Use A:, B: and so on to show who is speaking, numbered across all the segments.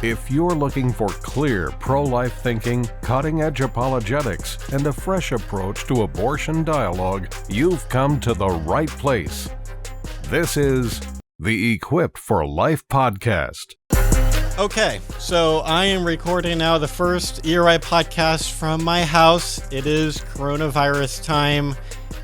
A: If you're looking for clear, pro-life thinking, cutting-edge apologetics, and a fresh approach to abortion dialogue, you've come to the right place. This is the Equipped for Life podcast.
B: Okay, so I am recording now the first ERI podcast from my house. It is coronavirus time,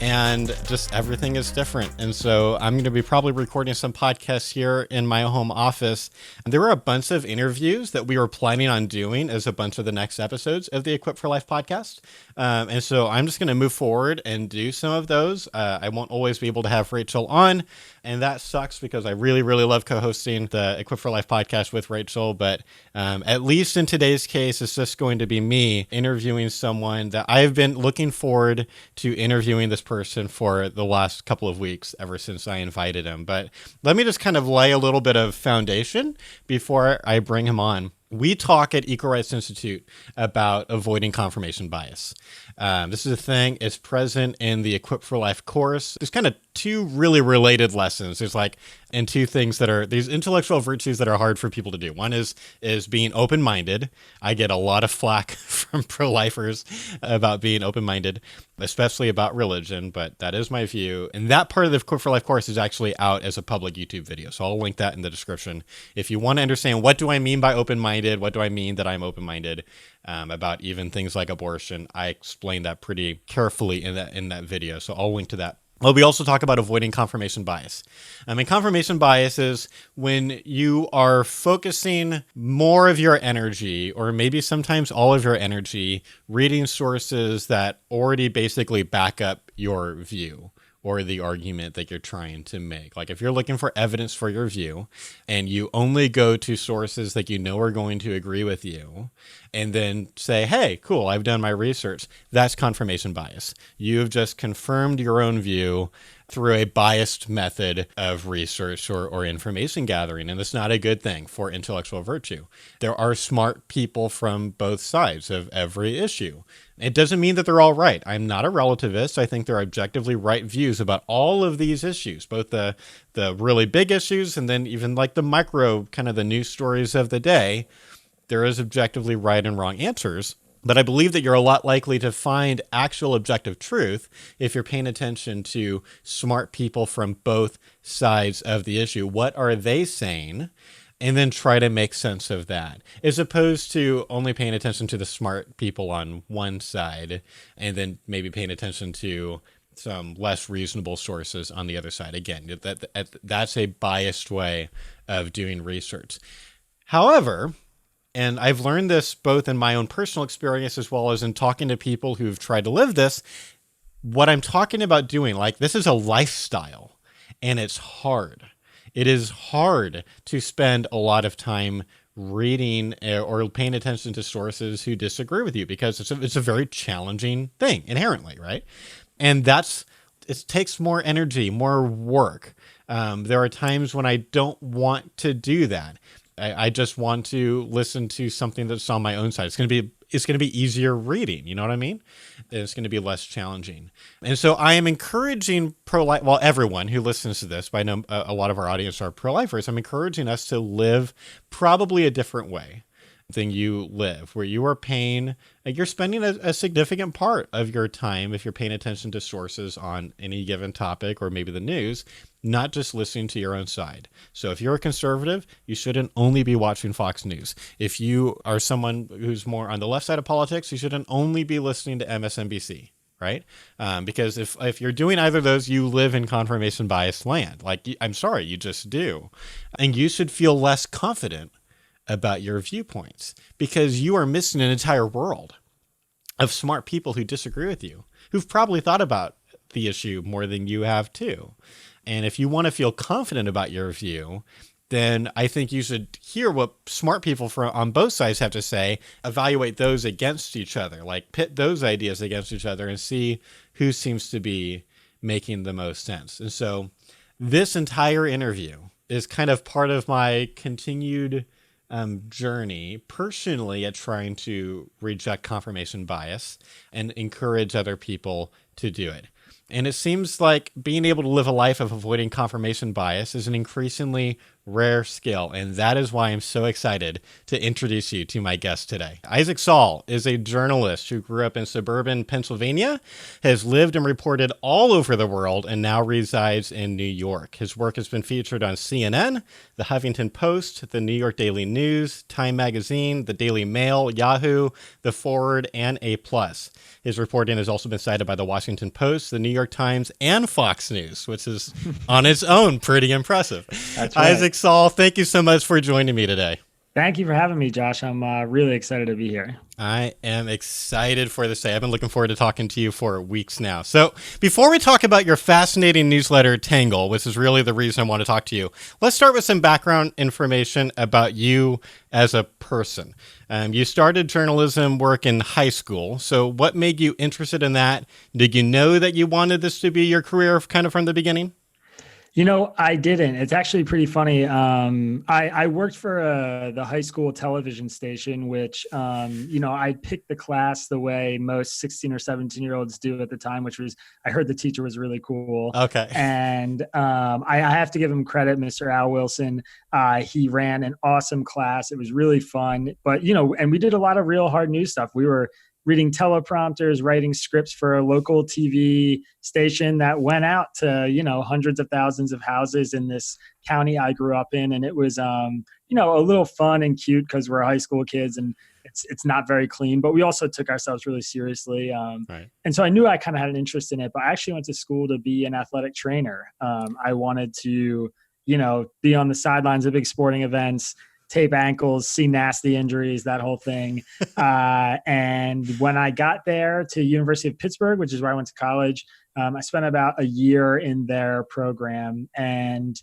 B: and just everything is different. And so I'm going to be probably recording some podcasts here in my home office. And there were a bunch of interviews that we were planning on doing as a bunch of the next episodes of the Equipped for Life podcast. And so I'm just going to move forward and do some of those. I won't always be able to have Rachel on, and that sucks because I really, really love co-hosting the Equipped for Life podcast with Rachel. But at least in today's case, it's just going to be me interviewing someone that I've been looking forward to interviewing this person for the last couple of weeks, ever since I invited him. But let me just kind of lay a little bit of foundation before I bring him on. We talk at Equal Rights Institute about avoiding confirmation bias. This is a thing. It's present in the Equipped for Life course. There's kind of two really related lessons. There's and two things that are these intellectual virtues that are hard for people to do. One is being open-minded. I get a lot of flack from pro-lifers about being open-minded, especially about religion, but that is my view. And that part of the Equipped for Life course is actually out as a public YouTube video. So I'll link that in the description. If you want to understand what do I mean by open-minded, what do I mean that I'm open-minded about even things like abortion, I explain that pretty carefully in that video. So I'll link to that. Well, we also talk about avoiding confirmation bias. Confirmation bias is when you are focusing more of your energy, or maybe sometimes all of your energy, reading sources that already basically back up your view or the argument that you're trying to make. Like if you're looking for evidence for your view and you only go to sources that you know are going to agree with you and then say, hey, cool, I've done my research, that's confirmation bias. You've just confirmed your own view through a biased method of research or information gathering. And that's not a good thing for intellectual virtue. There are smart people from both sides of every issue. It doesn't mean that they're all right. I'm not a relativist. I think there are objectively right views about all of these issues, both the really big issues and then even like the micro, kind of the news stories of the day. There is objectively right and wrong answers. But I believe that you're a lot likely to find actual objective truth if you're paying attention to smart people from both sides of the issue. What are they saying? And then try to make sense of that, as opposed to only paying attention to the smart people on one side and then maybe paying attention to some less reasonable sources on the other side. Again, that's a biased way of doing research. However, and I've learned this both in my own personal experience as well as in talking to people who've tried to live this, what I'm talking about doing, this is a lifestyle and it's hard. It is hard to spend a lot of time reading or paying attention to sources who disagree with you because it's a very challenging thing inherently, right? And it takes more energy, more work. There are times when I don't want to do that. I just want to listen to something that's on my own side. It's going to be easier reading. You know what I mean? And it's going to be less challenging. And so I am encouraging pro-life, everyone who listens to this, but I know a lot of our audience are pro-lifers. I'm encouraging us to live probably a different way than you live, where you are you're spending a significant part of your time, if you're paying attention to sources on any given topic or maybe the news, not just listening to your own side. So if you're a conservative, you shouldn't only be watching Fox News. If you are someone who's more on the left side of politics, you shouldn't only be listening to MSNBC, right? Because if you're doing either of those, you live in confirmation bias land. I'm sorry, you just do. And you should feel less confident about your viewpoints because you are missing an entire world of smart people who disagree with you, who've probably thought about the issue more than you have too. And if you want to feel confident about your view, then I think you should hear what smart people on both sides have to say, evaluate those against each other, pit those ideas against each other and see who seems to be making the most sense. And so this entire interview is kind of part of my continued journey personally at trying to reject confirmation bias and encourage other people to do it. And it seems like being able to live a life of avoiding confirmation bias is an increasingly rare skill, and that is why I'm so excited to introduce you to my guest today. Isaac Saul is a journalist who grew up in suburban Pennsylvania, has lived and reported all over the world, and now resides in New York. His work has been featured on CNN, The Huffington Post, The New York Daily News, Time Magazine, The Daily Mail, Yahoo, The Forward, and A+. His reporting has also been cited by The Washington Post, The New York Times, and Fox News, which is on its own pretty impressive.
C: That's right.
B: Isaac Saul, thank you so much for joining me today.
C: Thank you for having me, Josh. I'm really excited to be here.
B: I am excited for this day. I've been looking forward to talking to you for weeks now. So before we talk about your fascinating newsletter, Tangle, which is really the reason I want to talk to you, let's start with some background information about you as a person. You started journalism work in high school. So what made you interested in that? Did you know that you wanted this to be your career kind of from the beginning?
C: You know, I didn't. It's actually pretty funny. I worked for the high school television station, which, I picked the class the way most 16 or 17-year-olds do at the time, which was, I heard the teacher was really cool.
B: Okay.
C: And I have to give him credit, Mr. Al Wilson. He ran an awesome class. It was really fun. But, and we did a lot of real hard news stuff. We were reading teleprompters, writing scripts for a local TV station that went out to, hundreds of thousands of houses in this county I grew up in. And it was, a little fun and cute because we're high school kids and it's not very clean, but we also took ourselves really seriously.
B: Right.
C: And so I knew I kind of had an interest in it, but I actually went to school to be an athletic trainer. I wanted to, be on the sidelines of big sporting events, tape ankles, see nasty injuries, that whole thing. And when I got there to University of Pittsburgh, which is where I went to college, I spent about a year in their program. And,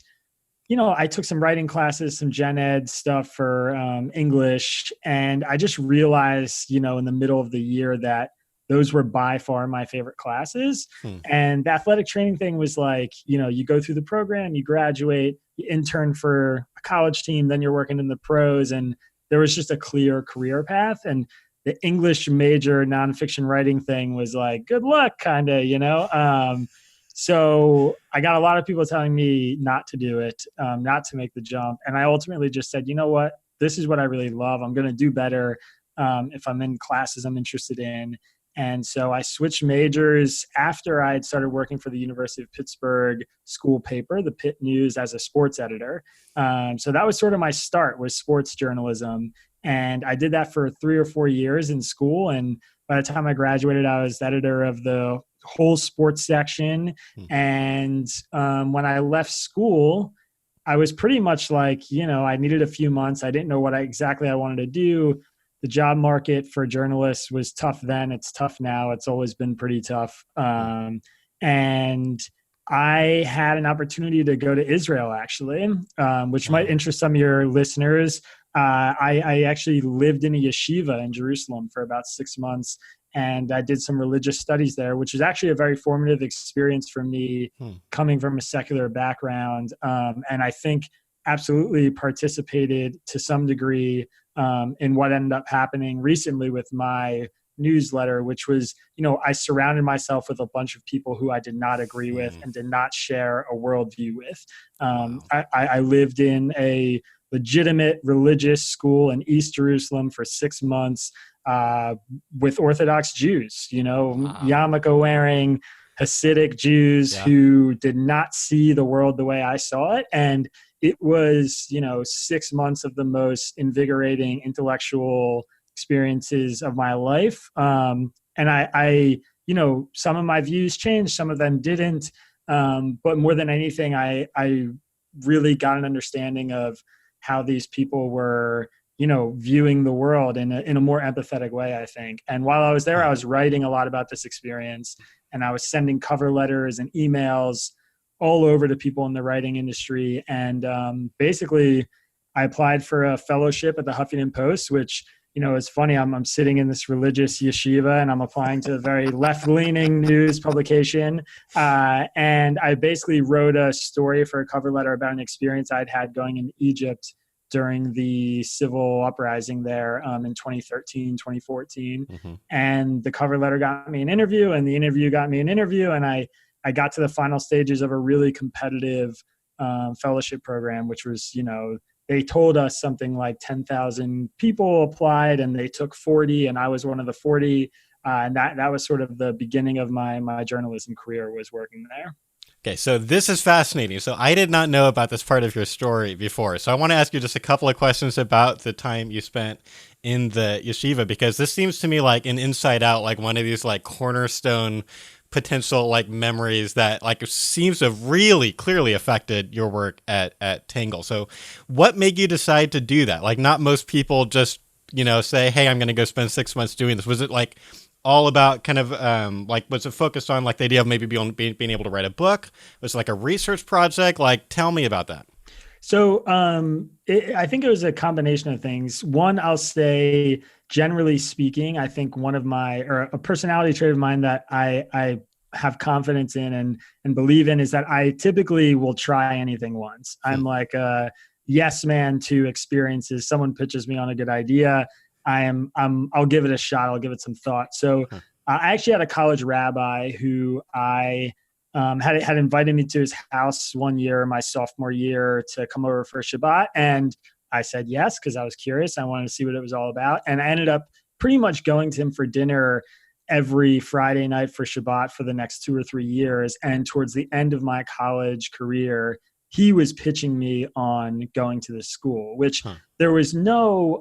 C: I took some writing classes, some gen ed stuff for English. And I just realized, in the middle of the year that those were by far my favorite classes. And the athletic training thing was like, you go through the program, you graduate, you intern for a college team, then you're working in the pros. And there was just a clear career path. And the English major nonfiction writing thing was like, good luck, kind of, So I got a lot of people telling me not to do it, not to make the jump. And I ultimately just said, you know what, this is what I really love. I'm going to do better if I'm in classes I'm interested in. And so I switched majors after I had started working for the University of Pittsburgh school paper, the Pitt News, as a sports editor. So that was sort of my start, was sports journalism. And I did that for 3 or 4 years in school. And by the time I graduated, I was editor of the whole sports section. And when I left school, I was pretty much like, I needed a few months. I didn't know what exactly I wanted to do. The job market for journalists was tough then. It's tough now. It's always been pretty tough. And I had an opportunity to go to Israel, actually, which might interest some of your listeners. I actually lived in a yeshiva in Jerusalem for about 6 months, and I did some religious studies there, which was actually a very formative experience for me coming from a secular background. And I think absolutely participated to some degree in what ended up happening recently with my newsletter, which was, I surrounded myself with a bunch of people who I did not agree with and did not share a worldview with. I lived in a legitimate religious school in East Jerusalem for 6 months with Orthodox Jews, yarmulke wearing Hasidic Jews who did not see the world the way I saw it. And it was, 6 months of the most invigorating intellectual experiences of my life. And I some of my views changed, some of them didn't. But more than anything, I really got an understanding of how these people were, viewing the world in a more empathetic way, I think. And while I was there, I was writing a lot about this experience, and I was sending cover letters and emails all over to people in the writing industry. And basically, I applied for a fellowship at the Huffington Post, which, it's funny. I'm sitting in this religious yeshiva and I'm applying to a very left-leaning news publication. And I basically wrote a story for a cover letter about an experience I'd had going in Egypt during the civil uprising there in 2013, 2014. And the cover letter got me an interview, and the interview got me an interview. And I got to the final stages of a really competitive fellowship program, which was, they told us something like 10,000 people applied and they took 40, and I was one of the 40. And that was sort of the beginning of my journalism career, was working there.
B: Okay, so this is fascinating. So I did not know about this part of your story before. So I want to ask you just a couple of questions about the time you spent in the yeshiva, because this seems to me like an inside out, like one of these like cornerstone potential like memories that like seems to have really clearly affected your work at Tangle. So what made you decide to do that? Like, not most people just, say, hey, I'm going to go spend 6 months doing this. Was it like all about kind of like, was it focused on like the idea of maybe being able to write a book? Was it like a research project? Like, tell me about that.
C: So I think it was a combination of things. One, I'll say, generally speaking, I think a personality trait of mine that I have confidence in and believe in is that I typically will try anything once. I'm like a yes man to experiences. Someone pitches me on a good idea, I'll give it a shot. I'll give it some thought. So I actually had a college rabbi who I had invited me to his house one year, my sophomore year, to come over for Shabbat. And I said yes, because I was curious. I wanted to see what it was all about. And I ended up pretty much going to him for dinner every Friday night for Shabbat for the next 2 or 3 years. And towards the end of my college career, he was pitching me on going to the school, which there was no,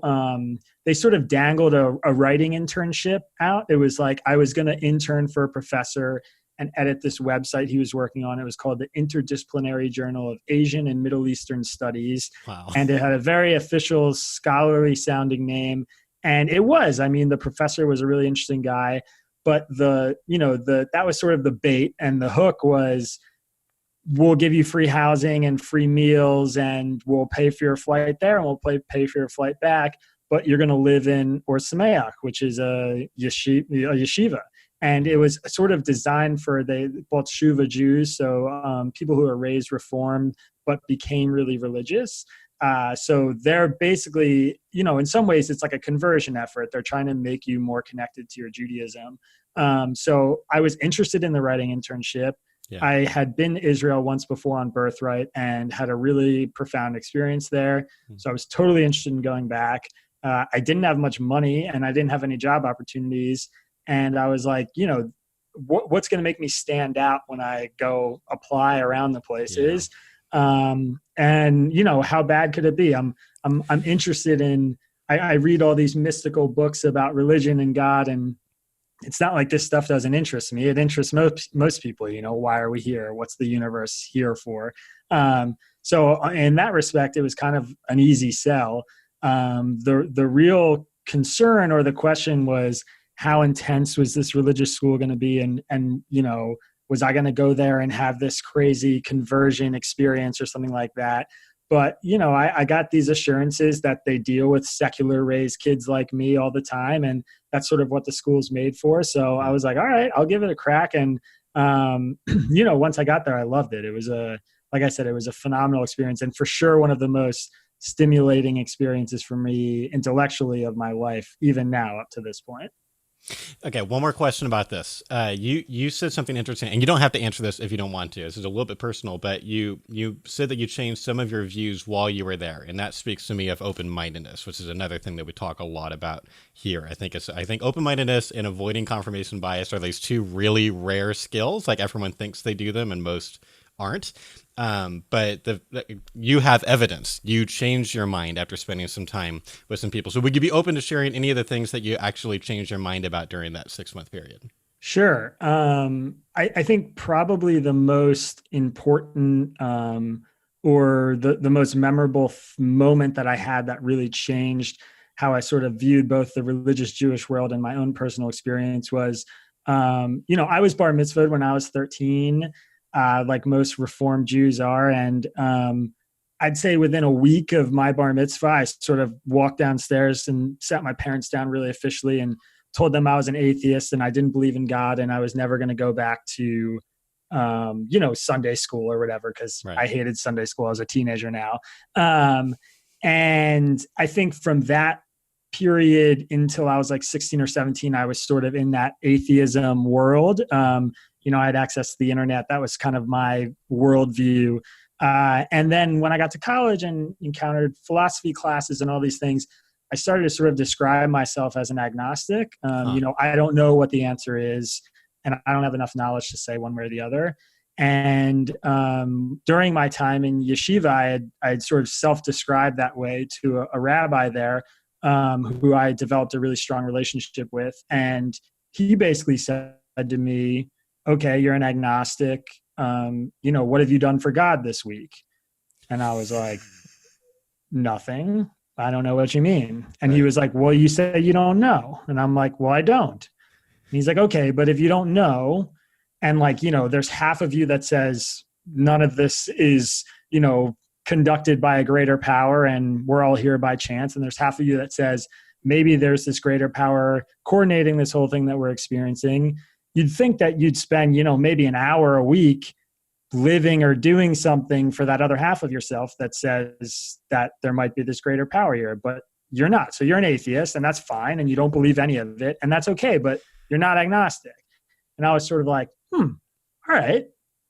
C: they sort of dangled a writing internship out. It was like I was going to intern for a professor and edit this website he was working on. It was called the Interdisciplinary Journal of Asian and Middle Eastern Studies. Wow. And it had a very official, scholarly sounding name. And it was, the professor was a really interesting guy, but that was sort of the bait, and the hook was, we'll give you free housing and free meals, and we'll pay for your flight there, and we'll pay for your flight back, but you're going to live in Or Sameach, which is a yeshiva. And it was sort of designed for both Shuva Jews, so people who are raised Reformed but became really religious. So they're basically, in some ways it's like a conversion effort. They're trying to make you more connected to your Judaism. So I was interested in the writing internship. Yeah. I had been to Israel once before on Birthright and had a really profound experience there. So I was totally interested in going back. I didn't have much money and I didn't have any job opportunities. And I was like, what's going to make me stand out when I go apply around the places? Yeah. And how bad could it be? I'm interested in, I read all these mystical books about religion and God, and it's not like this stuff doesn't interest me. It interests most people. Why are we here? What's the universe here for? So in that respect, it was kind of an easy sell. The real concern or the question was, how intense was this religious school going to be? And was I going to go there and have this crazy conversion experience or something like that? But, I got these assurances that they deal with secular raised kids like me all the time. And that's sort of what the school's made for. So I was like, all right, I'll give it a crack. And, once I got there, I loved it. It was like I said, it was a phenomenal experience, and for sure one of the most stimulating experiences for me intellectually of my life, even now up to this point.
B: Okay, one more question about this. You said something interesting, and you don't have to answer this if you don't want to. This is a little bit personal, but you said that you changed some of your views while you were there, and that speaks to me of open-mindedness, which is another thing that we talk a lot about here. I think open-mindedness and avoiding confirmation bias are these two really rare skills. Like, everyone thinks they do them, and most aren't. But you have evidence. You changed your mind after spending some time with some people. So would you be open to sharing any of the things that you actually changed your mind about during that 6-month period?
C: Sure. I think probably the most important or the most memorable moment that I had that really changed how I sort of viewed both the religious Jewish world and my own personal experience was, I was bar mitzvahed when I was 13. Like most Reformed Jews are. And I'd say within a week of my bar mitzvah, I sort of walked downstairs and sat my parents down really officially and told them I was an atheist and I didn't believe in God and I was never going to go back to, Sunday school or whatever, because I hated Sunday school as a teenager now. And I think from that period until I was like 16 or 17, I was sort of in that atheism world. I had access to the internet. That was kind of my worldview. And then when I got to college and encountered philosophy classes and all these things, I started to sort of describe myself as an agnostic. I don't know what the answer is, and I don't have enough knowledge to say one way or the other. And during my time in yeshiva, I had sort of self-described that way to a rabbi there, who I developed a really strong relationship with. And he basically said to me, okay, you're an agnostic. What have you done for God this week? And I was like, nothing. I don't know what you mean. And he was like, well, you say you don't know. And I'm like, well, I don't. And he's like, okay, but if you don't know, and there's half of you that says none of this is, conducted by a greater power and we're all here by chance. And there's half of you that says maybe there's this greater power coordinating this whole thing that we're experiencing. You'd think that you'd spend, maybe an hour a week living or doing something for that other half of yourself that says that there might be this greater power here, but you're not. So you're an atheist, and that's fine. And you don't believe any of it, and that's okay, but you're not agnostic. And I was sort of like, all right,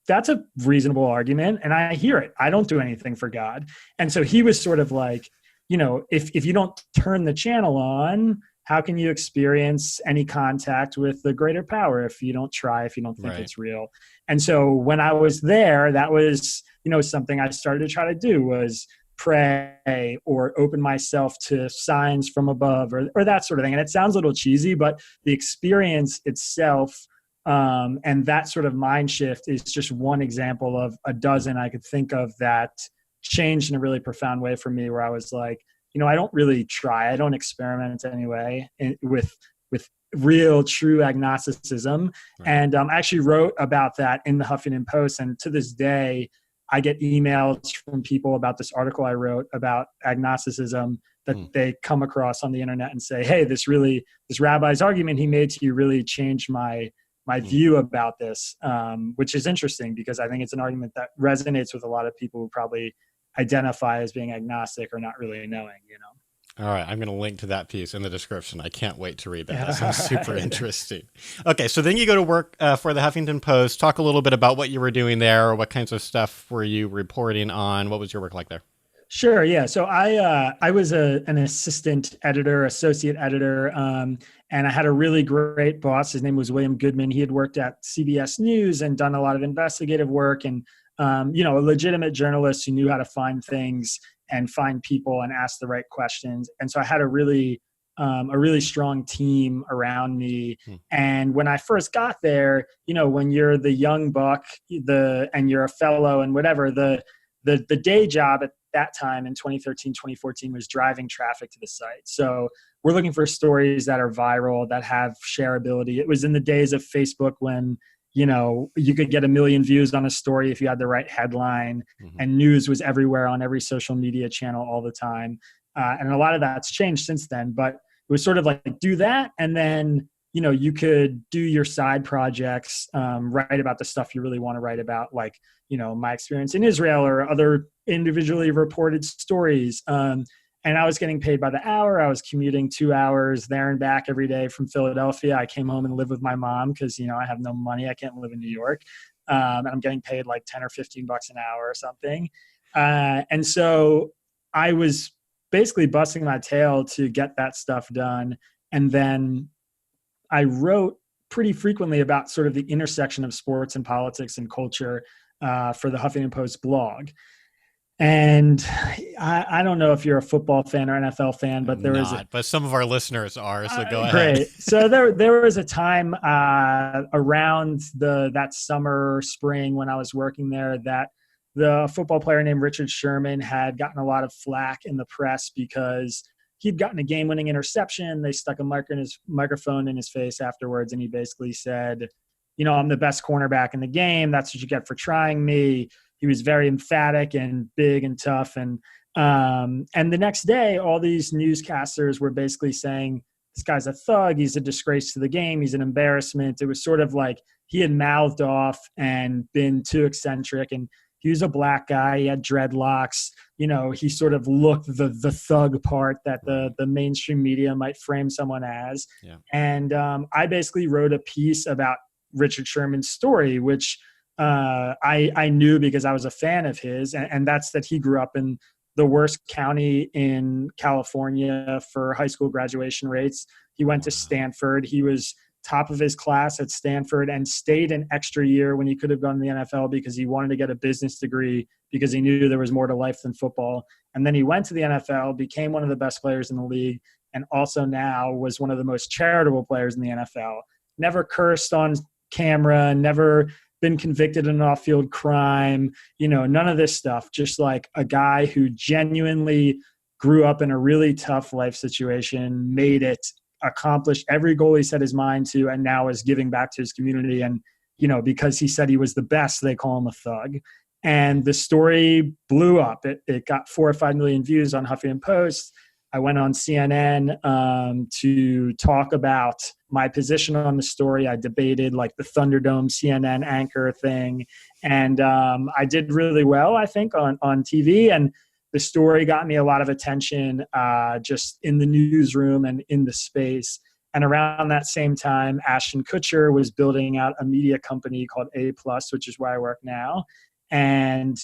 C: that's a reasonable argument. And I hear it. I don't do anything for God. And so he was sort of like, if you don't turn the channel on, how can you experience any contact with the greater power if you don't try, if you don't think it's real? And so when I was there, that was, something I started to try to do was pray or open myself to signs from above or that sort of thing. And it sounds a little cheesy, but the experience itself and that sort of mind shift is just one example of a dozen I could think of that changed in a really profound way for me, where I was like, I don't really try. I don't experiment anyway with real, true agnosticism. Right. And I actually wrote about that in the Huffington Post. And to this day, I get emails from people about this article I wrote about agnosticism that they come across on the internet and say, hey, this rabbi's argument he made to you really changed my view about this, which is interesting because I think it's an argument that resonates with a lot of people who probably identify as being agnostic or not really knowing,
B: All right. I'm going to link to that piece in the description. I can't wait to read that. That sounds super interesting. Okay. So then you go to work for the Huffington Post. Talk a little bit about what you were doing there. What kinds of stuff were you reporting on? What was your work like there?
C: Sure. Yeah. So I was an assistant editor, associate editor, and I had a really great boss. His name was William Goodman. He had worked at CBS News and done a lot of investigative work, and a legitimate journalist who knew how to find things and find people and ask the right questions. And so I had a really strong team around me. And when I first got there, when you're the young buck, and you're a fellow and whatever, the day job at that time in 2013, 2014 was driving traffic to the site. So we're looking for stories that are viral, that have shareability. It was in the days of Facebook when, you could get 1 million views on a story if you had the right headline, and news was everywhere on every social media channel all the time. And a lot of that's changed since then, but it was sort of like do that. And then, you could do your side projects, write about the stuff you really want to write about, like, my experience in Israel or other individually reported stories. And I was getting paid by the hour. I was commuting 2 hours there and back every day from Philadelphia. I came home and lived with my mom because, I have no money. I can't live in New York. And I'm getting paid like 10 or 15 bucks an hour or something. And so I was basically busting my tail to get that stuff done. And then I wrote pretty frequently about sort of the intersection of sports and politics and culture for the Huffington Post blog. And I don't know if you're a football fan or NFL fan, but
B: but some of our listeners are, so go ahead.
C: Great. So there was a time around that summer, spring when I was working there that the football player named Richard Sherman had gotten a lot of flack in the press because he'd gotten a game-winning interception. They stuck a microphone in his face afterwards, and he basically said, I'm the best cornerback in the game. That's what you get for trying me. He was very emphatic and big and tough. And the next day, all these newscasters were basically saying, this guy's a thug. He's a disgrace to the game. He's an embarrassment. It was sort of like he had mouthed off and been too eccentric. And he was a black guy. He had dreadlocks. He sort of looked the thug part that the mainstream media might frame someone as. Yeah. And I basically wrote a piece about Richard Sherman's story, which I knew because I was a fan of his, and that's that he grew up in the worst county in California for high school graduation rates. He went to Stanford. He was top of his class at Stanford and stayed an extra year when he could have gone to the NFL because he wanted to get a business degree because he knew there was more to life than football. And then he went to the NFL, became one of the best players in the league, and also now was one of the most charitable players in the NFL. Never cursed on camera, never been convicted of an off-field crime, none of this stuff. Just like a guy who genuinely grew up in a really tough life situation, made it, accomplished every goal he set his mind to, and now is giving back to his community. And, because he said he was the best, they call him a thug. And the story blew up. It got 4 or 5 million views on Huffington Post. I went on CNN to talk about my position on the story. I debated like the Thunderdome CNN anchor thing. And I did really well, I think, on TV. And the story got me a lot of attention just in the newsroom and in the space. And around that same time, Ashton Kutcher was building out a media company called A+, which is where I work now. And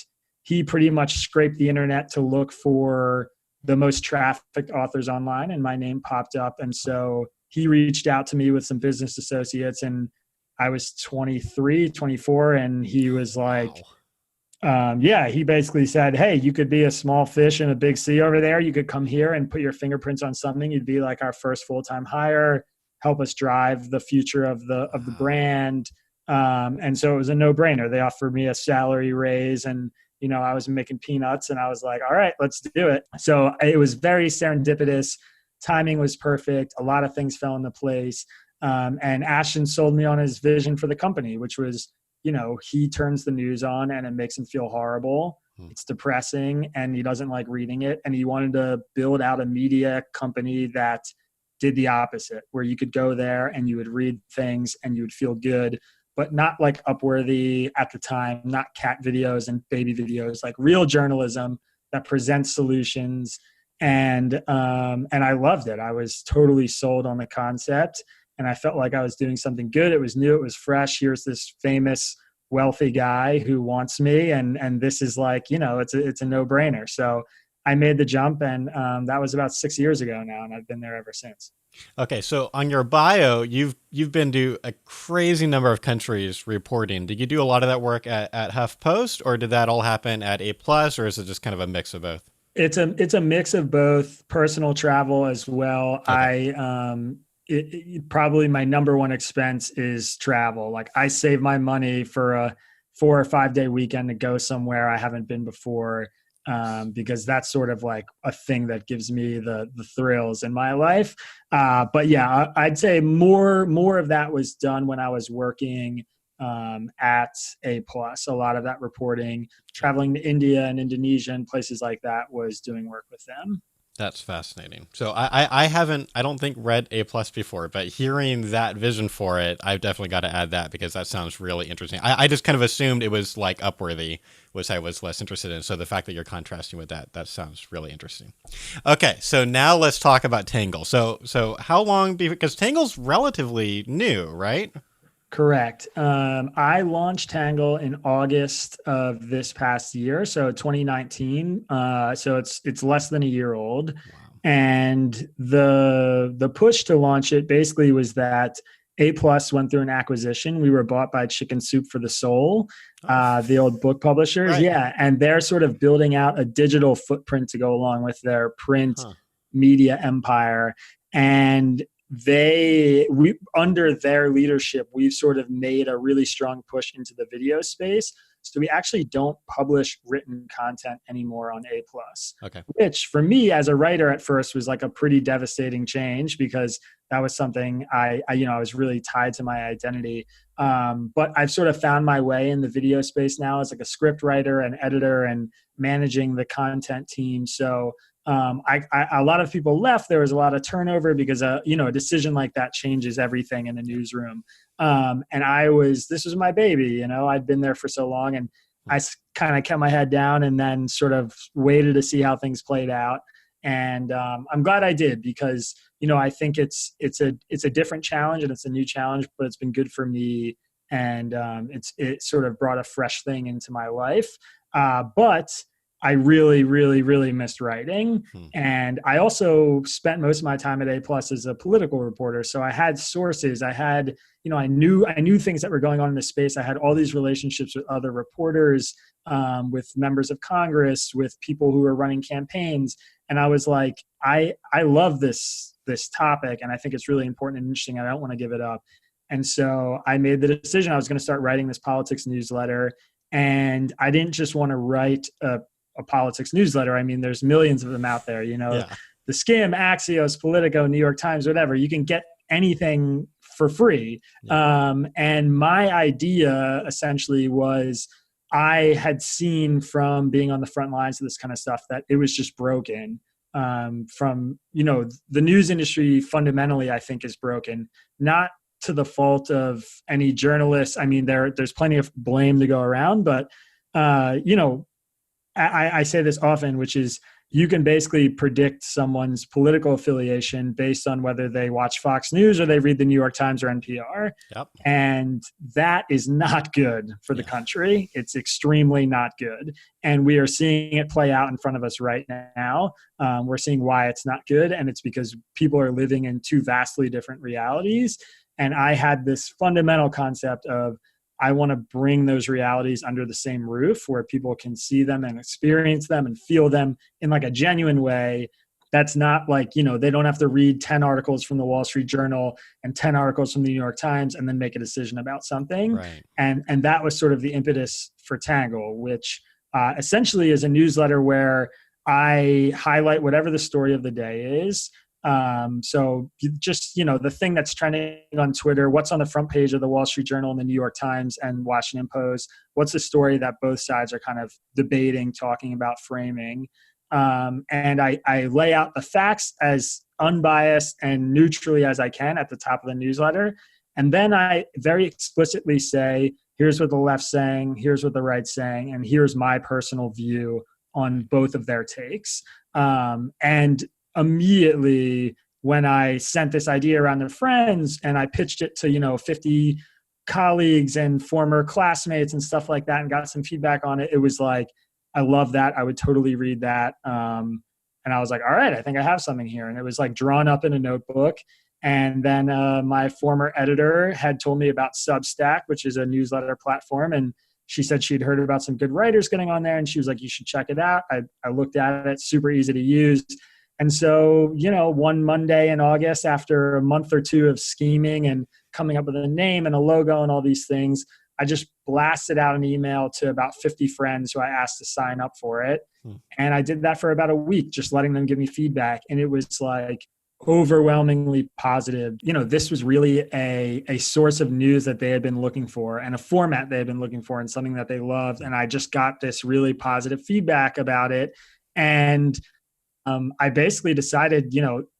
C: he pretty much scraped the internet to look for the most trafficked authors online, and my name popped up. And so he reached out to me with some business associates, and I was 23, 24, and he was like, he basically said, hey, you could be a small fish in a big sea over there. You could come here and put your fingerprints on something. You'd be like our first full-time hire, help us drive the future of the brand. And so it was a no-brainer. They offered me a salary raise, and I was making peanuts, and I was like, all right, let's do it. So it was very serendipitous. Timing was perfect. A lot of things fell into place. And Ashton sold me on his vision for the company, which was, he turns the news on and it makes him feel horrible. It's depressing and he doesn't like reading it. And he wanted to build out a media company that did the opposite, where you could go there and you would read things and you would feel good, but not like Upworthy at the time, not cat videos and baby videos, like real journalism that presents solutions. And I loved it. I was totally sold on the concept, and I felt like I was doing something good. It was new, it was fresh. Here's this famous, wealthy guy who wants me, and this is like, it's a no-brainer. So I made the jump, and that was about 6 years ago now, and I've been there ever since.
B: Okay, so on your bio, you've been to a crazy number of countries reporting. Did you do a lot of that work at HuffPost, or did that all happen at A+, or is it just kind of a mix of both?
C: It's a mix of both, personal travel as well. Okay. Probably my number one expense is travel. Like I save my money for a 4 or 5 day weekend to go somewhere I haven't been before. Because that's sort of like a thing that gives me the thrills in my life. But yeah, I'd say more of that was done when I was working at A+. A lot of that reporting, traveling to India and Indonesia and places like that, was doing work with them.
B: That's fascinating. So I don't think read A+ before, but hearing that vision for it, I've definitely got to add that because that sounds really interesting. I just kind of assumed it was like Upworthy, which I was less interested in. So the fact that you're contrasting with that sounds really interesting. Okay, so now let's talk about Tangle. So how long, because Tangle's relatively new, right?
C: Correct. I launched Tangle in August of this past year, so 2019. So it's less than a year old. Wow. And the push to launch it basically was that A+ went through an acquisition. We were bought by Chicken Soup for the Soul, the old book publishers. Right. Yeah, and they're sort of building out a digital footprint to go along with their print media empire. And under their leadership, we've sort of made a really strong push into the video space. So we actually don't publish written content anymore on A+. Okay. Which for me as a writer at first was like a pretty devastating change, because that was something I was really tied to my identity. But I've sort of found my way in the video space now as like a script writer and editor and managing the content team. So a lot of people left. There was a lot of turnover because, a decision like that changes everything in a newsroom. And this was my baby, I'd been there for so long, and I kind of kept my head down and then sort of waited to see how things played out. And I'm glad I did, because, I think it's a different challenge and it's a new challenge, but it's been good for me and it sort of brought a fresh thing into my life. But I really, really, really missed writing. And I also spent most of my time at A+ as a political reporter. So I had sources. I had, I knew things that were going on in the space. I had all these relationships with other reporters, with members of Congress, with people who were running campaigns. And I was like, I love this topic, and I think it's really important and interesting. I don't want to give it up. And so I made the decision I was going to start writing this politics newsletter. And I didn't just want to write a politics newsletter. I mean, there's millions of them out there, The Skim, Axios, Politico, New York Times, whatever. You can get anything for free. And my idea essentially was, I had seen from being on the front lines of this kind of stuff that it was just broken. From, the news industry fundamentally, I think, is broken, not to the fault of any journalists. I mean, there's plenty of blame to go around, but, I say this often, which is, you can basically predict someone's political affiliation based on whether they watch Fox News or they read the New York Times or NPR.
B: Yep.
C: And that is not good for the country. It's extremely not good. And we are seeing it play out in front of us right now. We're seeing why it's not good. And it's because people are living in two vastly different realities. And I had this fundamental concept of, I want to bring those realities under the same roof where people can see them and experience them and feel them in like a genuine way. That's not like, they don't have to read 10 articles from the Wall Street Journal and 10 articles from the New York Times and then make a decision about something.
B: Right.
C: And that was sort of the impetus for Tangle, which essentially is a newsletter where I highlight whatever the story of the day is. So just, the thing that's trending on Twitter, what's on the front page of the Wall Street Journal and the New York Times and Washington Post, what's the story that both sides are kind of debating, talking about, framing. And I lay out the facts as unbiased and neutrally as I can at the top of the newsletter. And then I very explicitly say, here's what the left's saying, here's what the right's saying, and here's my personal view on both of their takes. And immediately when I sent this idea around to friends and I pitched it to, 50 colleagues and former classmates and stuff like that and got some feedback on it, it was like, I love that. I would totally read that. And I was like, all right, I think I have something here. And it was like drawn up in a notebook. And then my former editor had told me about Substack, which is a newsletter platform. And she said she'd heard about some good writers getting on there. And she was like, you should check it out. I looked at it, super easy to use. And so, one Monday in August, after a month or two of scheming and coming up with a name and a logo and all these things, I just blasted out an email to about 50 friends who I asked to sign up for it. And I did that for about a week, just letting them give me feedback. And it was like overwhelmingly positive. This was really a source of news that they had been looking for and a format they had been looking for and something that they loved. And I just got this really positive feedback about it. And I basically decided,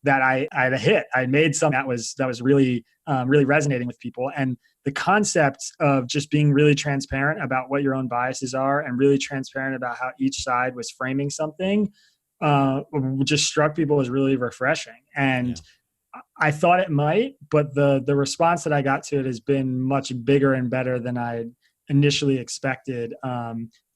C: that I had a hit. I made something that was really, really resonating with people. And the concept of just being really transparent about what your own biases are and really transparent about how each side was framing something just struck people as really refreshing. And I thought it might, but the response that I got to it has been much bigger and better than I initially expected.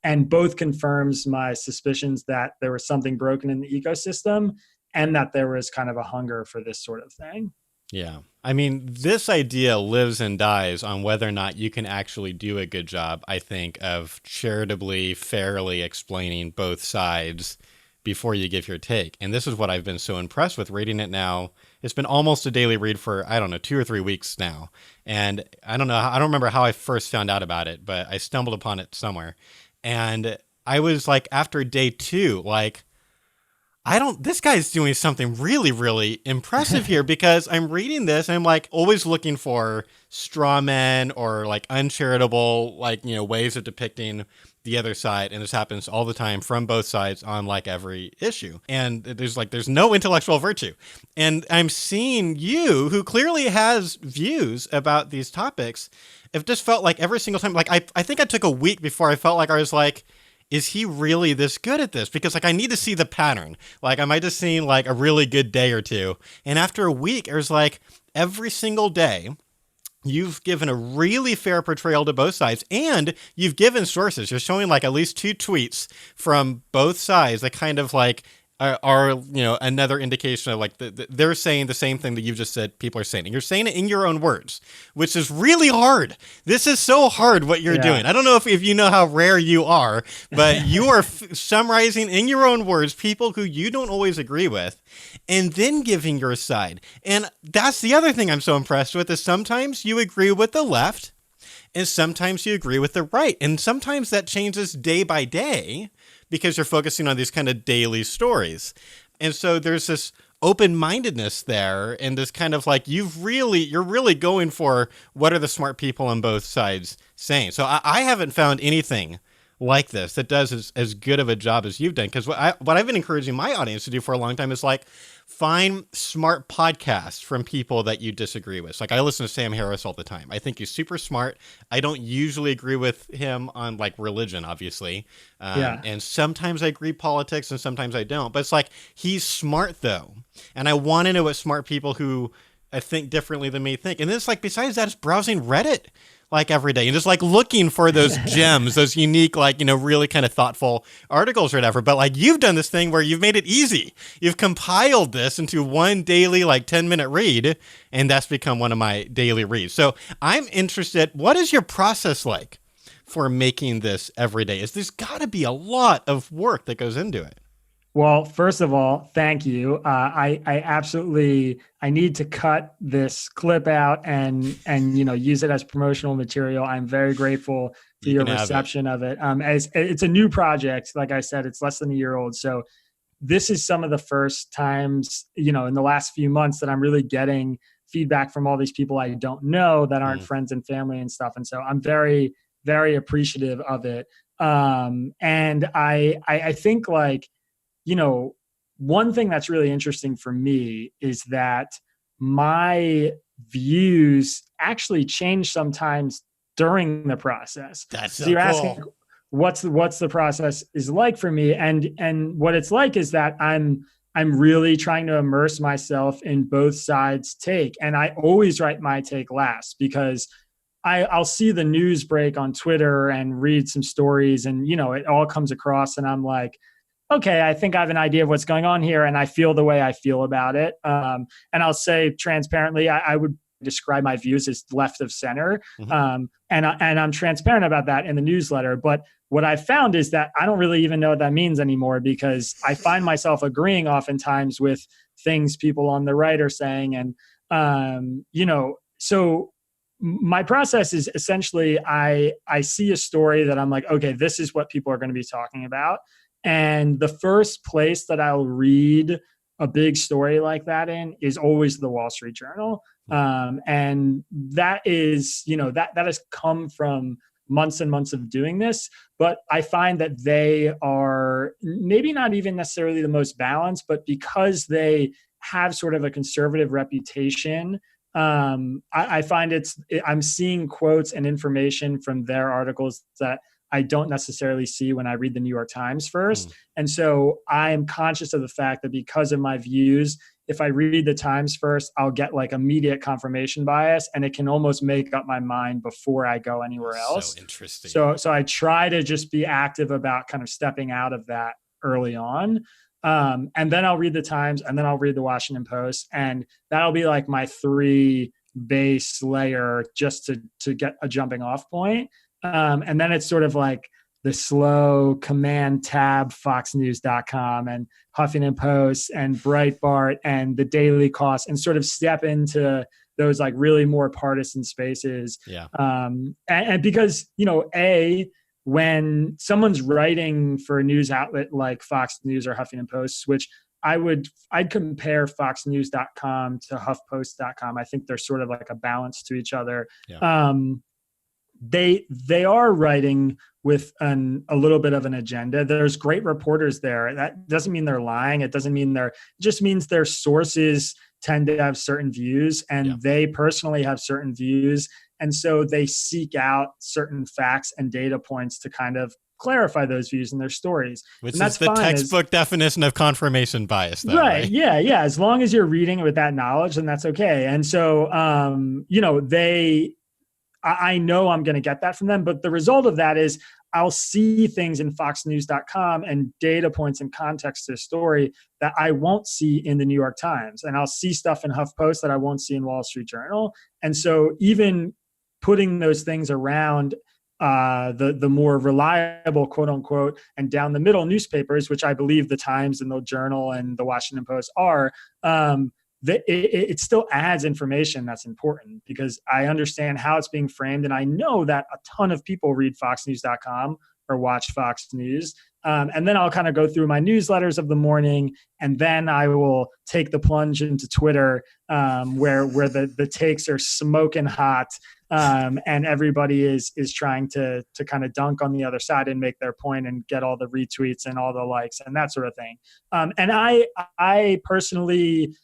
C: And both confirms my suspicions that there was something broken in the ecosystem and that there was kind of a hunger for this sort of thing.
B: Yeah. I mean, this idea lives and dies on whether or not you can actually do a good job, I think, of charitably, fairly explaining both sides before you give your take. And this is what I've been so impressed with reading it now. It's been almost a daily read for, 2 or 3 weeks now. And I don't remember how I first found out about it, but I stumbled upon it somewhere. And I was like, after day 2, like, this guy's doing something really, really impressive here, because I'm reading this and I'm like always looking for straw men or like uncharitable, ways of depicting the other side. And this happens all the time from both sides on like every issue. And there's no intellectual virtue. And I'm seeing you, who clearly has views about these topics, it just felt like every single time, like I think I took a week before I felt like I was like, is he really this good at this? Because like I need to see the pattern. Like I might have seen like a really good day or two. And after a week, it was like every single day you've given a really fair portrayal to both sides, and you've given sources. You're showing like at least 2 tweets from both sides that kind of like are another indication of like they're saying the same thing that you've just said people are saying, and you're saying it in your own words, which is really hard. This is so hard what you're doing. I don't know if you know how rare you are, but you are summarizing in your own words people who you don't always agree with, and then giving your side. And that's the other thing I'm so impressed with, is sometimes you agree with the left and sometimes you agree with the right, and sometimes that changes day by day, because you're focusing on these kind of daily stories. And so there's this open-mindedness there, and this kind of like, you're really going for what are the smart people on both sides saying. So I haven't found anything like this that does as good of a job as you've done. Because what I've been encouraging my audience to do for a long time is like, find smart podcasts from people that you disagree with. Like, I listen to Sam Harris all the time. I think he's super smart. I don't usually agree with him on like religion, obviously. And sometimes I agree politics and sometimes I don't. But it's like, he's smart though. And I want to know what smart people who I think differently than me think. And then it's like, besides that, it's browsing Reddit like every day and just like looking for those gems, those unique, like, really kind of thoughtful articles or whatever. But like, you've done this thing where you've made it easy. You've compiled this into one daily, like 10-minute read, and that's become one of my daily reads. So I'm interested, what is your process like for making this every day? There's got to be a lot of work that goes into it.
C: Well, first of all, thank you. I absolutely, I need to cut this clip out and use it as promotional material. I'm very grateful for your reception of it. As it's a new project, like I said, it's less than a year old. So this is some of the first times, in the last few months that I'm really getting feedback from all these people I don't know that aren't friends and family and stuff. And so I'm very, very appreciative of it. And I think like, one thing that's really interesting for me is that my views actually change sometimes during the process.
B: That's
C: so you're
B: cool.
C: Asking what's the process is like for me, and what it's like is that I'm really trying to immerse myself in both sides' take, and I always write my take last because I'll see the news break on Twitter and read some stories, and it all comes across, and I'm like, okay, I think I have an idea of what's going on here, and I feel the way I feel about it. And I'll say transparently, I would describe my views as left of center. And I'm transparent about that in the newsletter. But what I found is that I don't really even know what that means anymore, because I find myself agreeing oftentimes with things people on the right are saying. And, so my process is essentially I see a story that I'm like, okay, this is what people are going to be talking about. And the first place that I'll read a big story like that in is always the Wall Street Journal. And that is, that has come from months and months of doing this, but I find that they are maybe not even necessarily the most balanced, but because they have sort of a conservative reputation, I find I'm seeing quotes and information from their articles that I don't necessarily see when I read the New York Times first. And so I'm conscious of the fact that because of my views, if I read the Times first, I'll get like immediate confirmation bias, and it can almost make up my mind before I go anywhere else.
B: So interesting.
C: So I try to just be active about kind of stepping out of that early on. And then I'll read the Times, and then I'll read the Washington Post, and that'll be like my 3 base layer just to get a jumping off point. And then it's sort of like the slow command tab foxnews.com and Huffington Post and Breitbart and the Daily Cost, and sort of step into those like really more partisan spaces.
B: Yeah.
C: And because, when someone's writing for a news outlet like Fox News or Huffington Post, which I'd compare foxnews.com to huffpost.com. I think they're sort of like a balance to each other.
B: Yeah.
C: They are writing with a little bit of an agenda. There's great reporters there. That doesn't mean they're lying. It doesn't mean it just means their sources tend to have certain views, and they personally have certain views. And so they seek out certain facts and data points to kind of clarify those views in their stories.
B: Which
C: and that's
B: is the textbook definition of confirmation bias, though, right?
C: Yeah. As long as you're reading it with that knowledge, then that's okay. And so, I know I'm going to get that from them, but the result of that is I'll see things in foxnews.com and data points and context to the story that I won't see in the New York Times. And I'll see stuff in HuffPost that I won't see in Wall Street Journal. And so even putting those things around the more reliable, quote unquote, and down the middle newspapers, which I believe the Times and the Journal and the Washington Post are, it still adds information that's important because I understand how it's being framed. And I know that a ton of people read foxnews.com or watch Fox News. And then I'll kind of go through my newsletters of the morning, and then I will take the plunge into Twitter, where the takes are smoking hot, and everybody is trying to kind of dunk on the other side and make their point and get all the retweets and all the likes and that sort of thing. And I personally,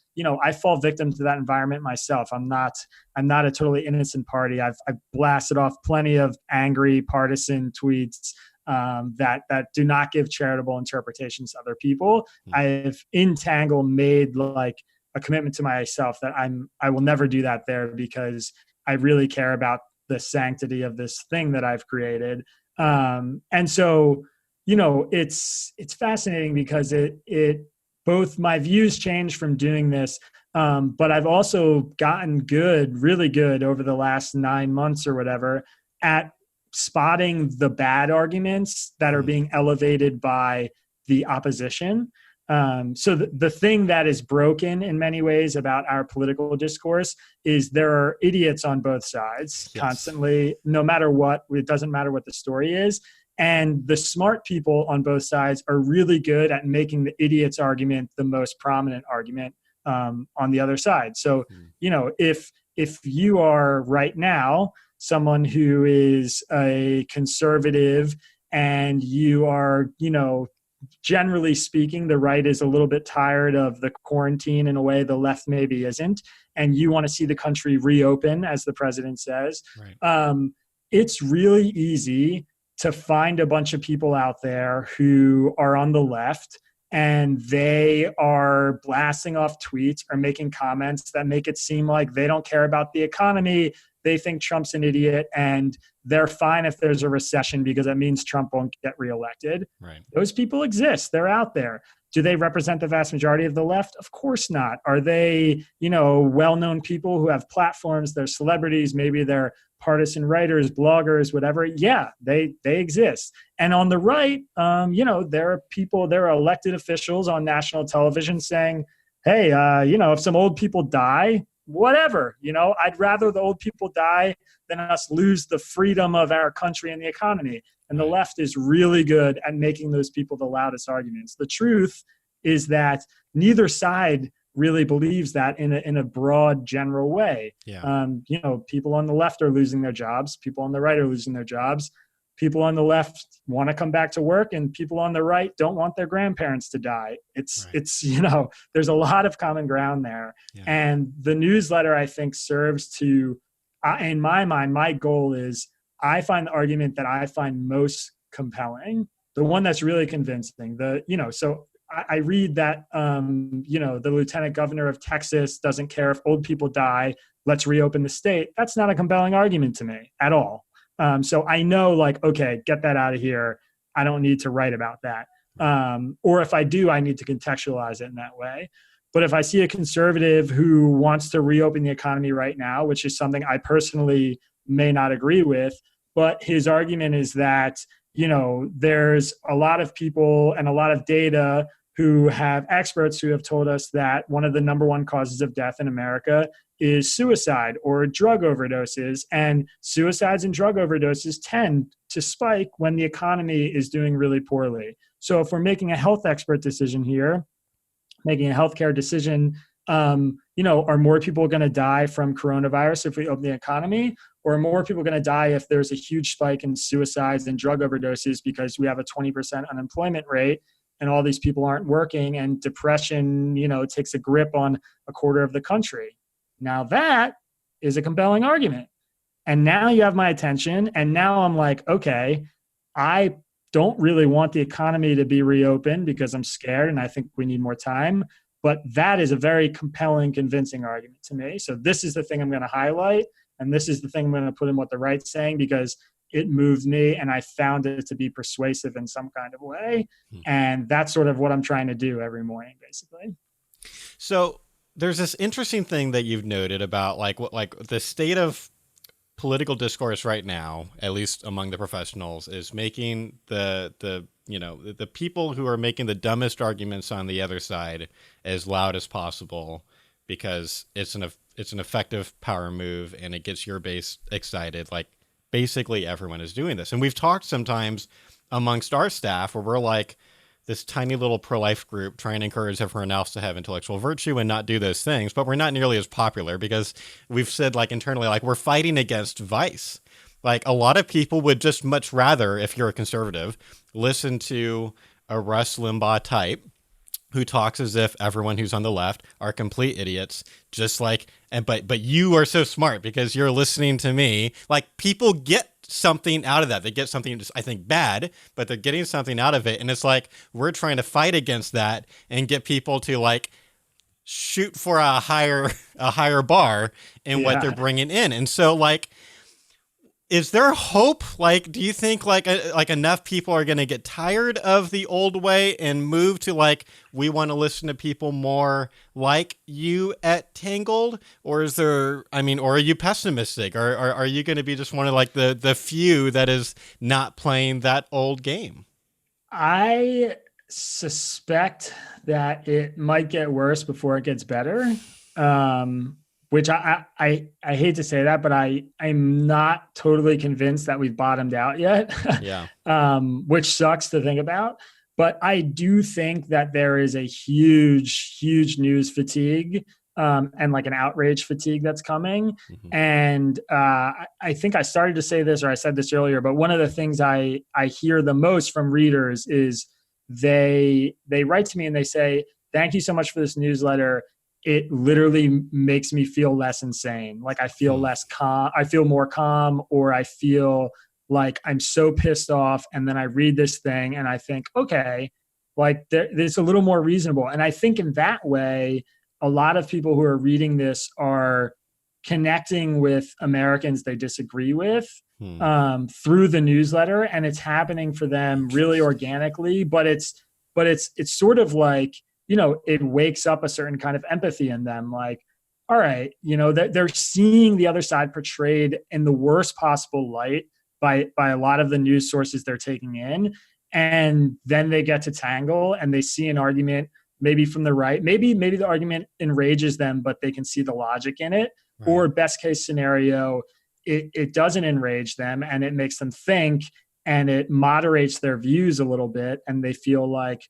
C: I fall victim to that environment myself. I'm not a totally innocent party. I've blasted off plenty of angry partisan tweets that do not give charitable interpretations to other people. I've in Tangle made like a commitment to myself that I will never do that there because I really care about the sanctity of this thing that I've created. And so, it's fascinating because it both my views changed from doing this, but I've also gotten really good over the last 9 months or whatever at spotting the bad arguments that are being elevated by the opposition. So the thing that is broken in many ways about our political discourse is there are idiots on both sides constantly, no matter what. It doesn't matter what the story is. And the smart people on both sides are really good at making the idiot's argument the most prominent argument on the other side. So, if you are right now someone who is a conservative and you are, generally speaking, the right is a little bit tired of the quarantine in a way the left maybe isn't, and you want to see the country reopen, as the president says, it's really easy to find a bunch of people out there who are on the left and they are blasting off tweets or making comments that make it seem like they don't care about the economy. They think Trump's an idiot and they're fine if there's a recession because that means Trump won't get reelected.
B: Right.
C: Those people exist. They're out there. Do they represent the vast majority of the left? Of course not. Are they, well-known people who have platforms? They're celebrities. Maybe they're partisan writers, bloggers, whatever. Yeah, they exist. And on the right, there are people, there are elected officials on national television saying, hey, if some old people die, whatever, I'd rather the old people die than us lose the freedom of our country and the economy. And the left is really good at making those people the loudest arguments. The truth is that neither side really believes that in a broad, general way.
B: Yeah.
C: People on the left are losing their jobs. People on the right are losing their jobs. People on the left want to come back to work, and people on the right don't want their grandparents to die. It's there's a lot of common ground there. Yeah. And the newsletter, I think, serves to, in my mind, my goal is I find the argument that I find most compelling, the one that's really convincing. So I read that, the lieutenant governor of Texas doesn't care if old people die. Let's reopen the state. That's not a compelling argument to me at all. So I know, okay, get that out of here. I don't need to write about that. Or if I do, I need to contextualize it in that way. But if I see a conservative who wants to reopen the economy right now, which is something I personally may not agree with, but his argument is that, there's a lot of people and a lot of data who have experts who have told us that one of the number one causes of death in America is suicide or drug overdoses. And suicides and drug overdoses tend to spike when the economy is doing really poorly. So if we're making a health expert decision here, making a healthcare decision, are more people going to die from coronavirus if we open the economy? Or are more people going to die if there's a huge spike in suicides and drug overdoses because we have a 20% unemployment rate and all these people aren't working and depression, takes a grip on a quarter of the country? Now that is a compelling argument. And now you have my attention. And now I'm like, okay, I don't really want the economy to be reopened because I'm scared and I think we need more time. But that is a very compelling, convincing argument to me. So this is the thing I'm going to highlight. And this is the thing I'm going to put in what the right's saying because it moved me and I found it to be persuasive in some kind of way. And that's sort of what I'm trying to do every morning, basically.
B: So there's this interesting thing that you've noted about like the state of political discourse right now, at least among the professionals, is making the people who are making the dumbest arguments on the other side as loud as possible, because it's an effective power move and it gets your base excited. Like basically everyone is doing this. And we've talked sometimes amongst our staff where we're like this tiny little pro-life group trying to encourage everyone else to have intellectual virtue and not do those things, but we're not nearly as popular because we've said like internally, like we're fighting against vice. Like a lot of people would just much rather, if you're a conservative, listen to a Rush Limbaugh type who talks as if everyone who's on the left are complete idiots, just like, but you are so smart because you're listening to me. Like people get something out of that. They get something, I think, bad, but they're getting something out of it. And it's like, we're trying to fight against that and get people to like shoot for a higher bar in what they're bringing in. And so like, is there hope? Like, do you think like enough people are going to get tired of the old way and move to like, we want to listen to people more like you at Tangled? Or is there, or are you pessimistic? Or are you going to be just one of like the few that is not playing that old game?
C: I suspect that it might get worse before it gets better. Which I hate to say that, but I'm not totally convinced that we've bottomed out yet.
B: Yeah.
C: Which sucks to think about. But I do think that there is a huge news fatigue and like an outrage fatigue that's coming. Mm-hmm. And I think I started to say this, or I said this earlier, but one of the things I hear the most from readers is they write to me and they say, "Thank you so much for this newsletter. It literally makes me feel less insane. Like I feel less calm. I feel more calm, or I feel like I'm so pissed off. And then I read this thing and I think, okay, like it's a little more reasonable." And I think in that way, a lot of people who are reading this are connecting with Americans they disagree with through the newsletter. And it's happening for them really organically, but it's sort of like, it wakes up a certain kind of empathy in them. Like, all right, they're seeing the other side portrayed in the worst possible light by a lot of the news sources they're taking in. And then they get to Tangle and they see an argument, maybe from the right, maybe the argument enrages them, but they can see the logic in it. Right. Or best case scenario, it doesn't enrage them and it makes them think and it moderates their views a little bit. And they feel like,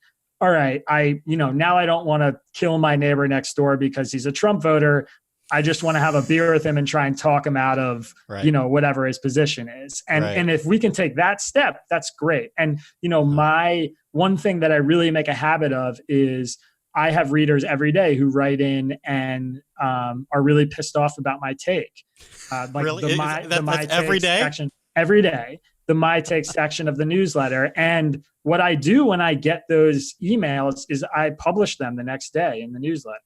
C: all right, now I don't want to kill my neighbor next door because he's a Trump voter. I just want to have a beer with him and try and talk him out of, whatever his position is. And if we can take that step, that's great. And, my one thing that I really make a habit of is I have readers every day who write in and are really pissed off about my take.
B: Really? That's every day?
C: Section, every day. The My Take section of the newsletter. And what I do when I get those emails is I publish them the next day in the newsletter.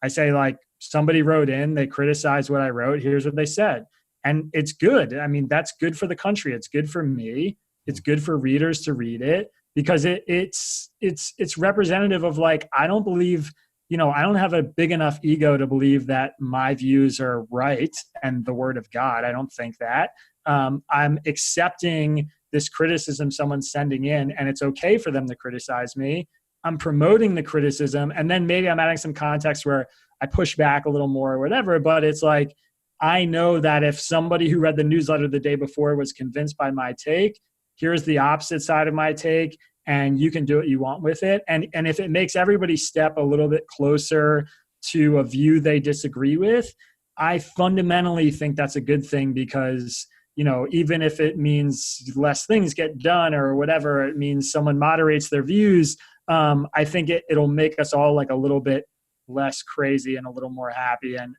C: I say, like, somebody wrote in, they criticized what I wrote. Here's what they said. And it's good. I mean, that's good for the country. It's good for me. It's good for readers to read it because it's representative of like, I don't believe, I don't have a big enough ego to believe that my views are right and the word of God. I don't think that. I'm accepting this criticism someone's sending in, and it's okay for them to criticize me. I'm promoting the criticism, and then maybe I'm adding some context where I push back a little more or whatever, but it's like, I know that if somebody who read the newsletter the day before was convinced by my take, here's the opposite side of my take, and you can do what you want with it. And if it makes everybody step a little bit closer to a view they disagree with, I fundamentally think that's a good thing because even if it means less things get done or whatever, it means someone moderates their views. I think it'll make us all like a little bit less crazy and a little more happy. And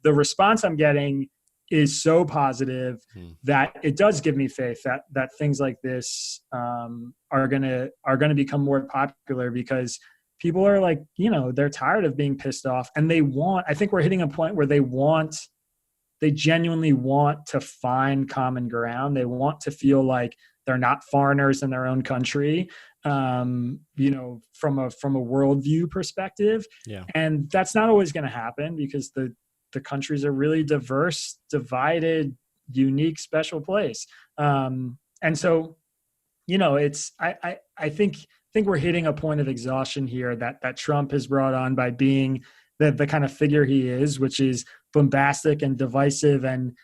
C: the response I'm getting is so positive that it does give me faith that things like this are gonna become more popular, because people are like, they're tired of being pissed off, and I think we're hitting a point where they genuinely want to find common ground. They want to feel like they're not foreigners in their own country, from a worldview perspective.
B: Yeah.
C: And that's not always going to happen, because the countries are really diverse, divided, unique, special place. And so, I think we're hitting a point of exhaustion here that Trump has brought on by being the kind of figure he is, which is bombastic and divisive. And,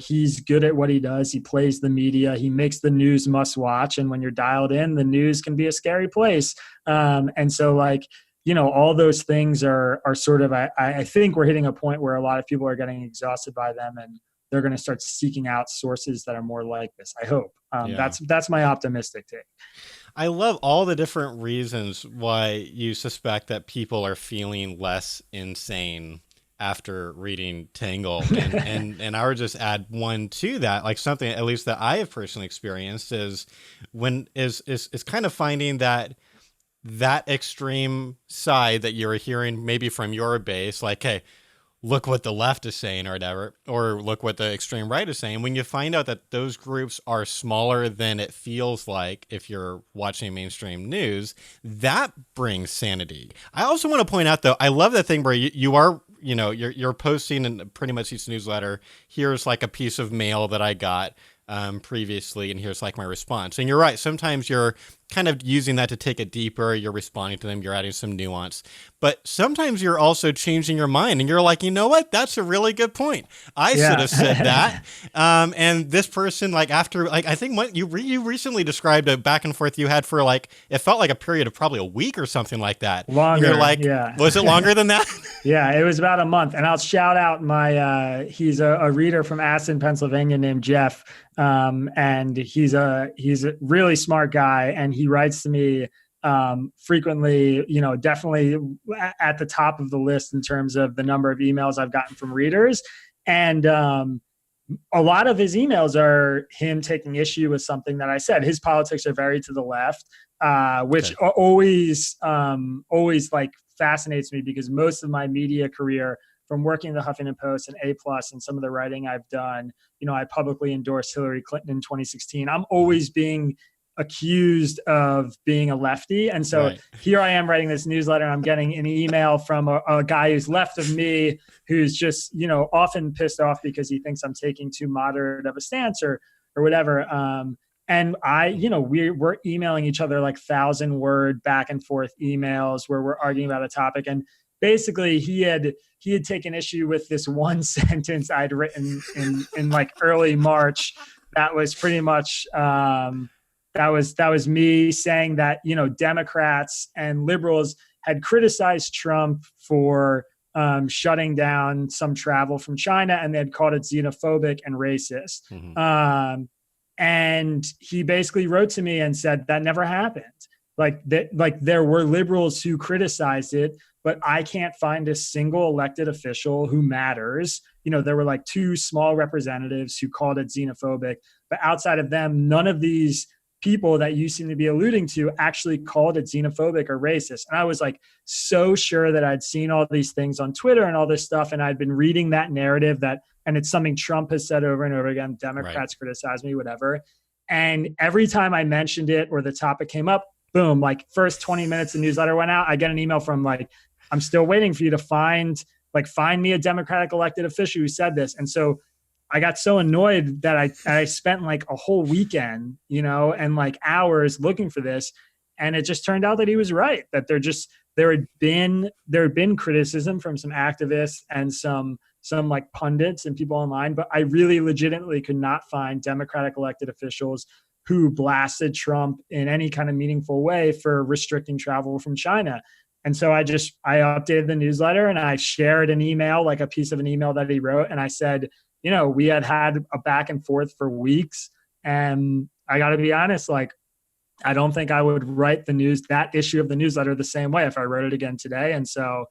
C: he's good at what he does. He plays the media. He makes the news must watch. And when you're dialed in, the news can be a scary place. And so all those things are sort of, I think we're hitting a point where a lot of people are getting exhausted by them, and they're going to start seeking out sources that are more like this. I hope. That's my optimistic take.
B: I love all the different reasons why you suspect that people are feeling less insane after reading Tangle. And I would just add one to that, like something at least that I have personally experienced is kind of finding that extreme side that you're hearing maybe from your base, like, hey, look what the left is saying or whatever, or look what the extreme right is saying. When you find out that those groups are smaller than it feels like if you're watching mainstream news, that brings sanity. I also want to point out, though, I love that thing where you are, you're posting in pretty much each newsletter. Here's like a piece of mail that I got previously, and here's like my response. And you're right. Sometimes you're kind of using that to take it deeper. You're responding to them. You're adding some nuance. But sometimes you're also changing your mind, and you're like, you know what? That's a really good point. I should have said that. And this person, like after, like I think what you recently described a back and forth you had for like, it felt like a period of probably a week or something like that.
C: Longer.
B: You're like, was it longer than that?
C: Yeah, it was about a month. And I'll shout out my, he's a reader from Aston, Pennsylvania named Jeff. And he's a really smart guy, and he writes to me frequently, definitely at the top of the list in terms of the number of emails I've gotten from readers. And a lot of his emails are him taking issue with something that I said. His politics are very to the left, which always like fascinates me, because most of my media career, from working the Huffington Post and A+ and some of the writing I've done, I publicly endorsed Hillary Clinton in 2016. I'm always being accused of being a lefty. And so here I am writing this newsletter, and I'm getting an email from a guy who's left of me, who's just, often pissed off because he thinks I'm taking too moderate of a stance or whatever. And we're emailing each other like 1,000-word back and forth emails where we're arguing about a topic. And basically he had taken issue with this one sentence I'd written in like early March. That was pretty much, that was me saying that, Democrats and liberals had criticized Trump for shutting down some travel from China, and they had called it xenophobic and racist. Mm-hmm. And he basically wrote to me and said that never happened. Like there were liberals who criticized it, but I can't find a single elected official who matters. There were like 2 small representatives who called it xenophobic, but outside of them, none of these people that you seem to be alluding to actually called it xenophobic or racist. And I was like so sure that I'd seen all these things on Twitter and all this stuff, and I'd been reading that narrative and it's something Trump has said over and over again, Democrats criticize me, whatever. And every time I mentioned it or the topic came up, boom, like first 20 minutes the newsletter went out, I get an email from like, I'm still waiting for you to find me a Democratic elected official who said this. And so I got so annoyed that I spent like a whole weekend, and like hours looking for this. And it just turned out that he was right, that there had been criticism from some activists and some like pundits and people online, but I really legitimately could not find Democratic elected officials who blasted Trump in any kind of meaningful way for restricting travel from China. And so I updated the newsletter, and I shared an email, like a piece of an email that he wrote. And I said, we had a back and forth for weeks. And I got to be honest, like, I don't think I would write that issue of the newsletter the same way if I wrote it again today. And so,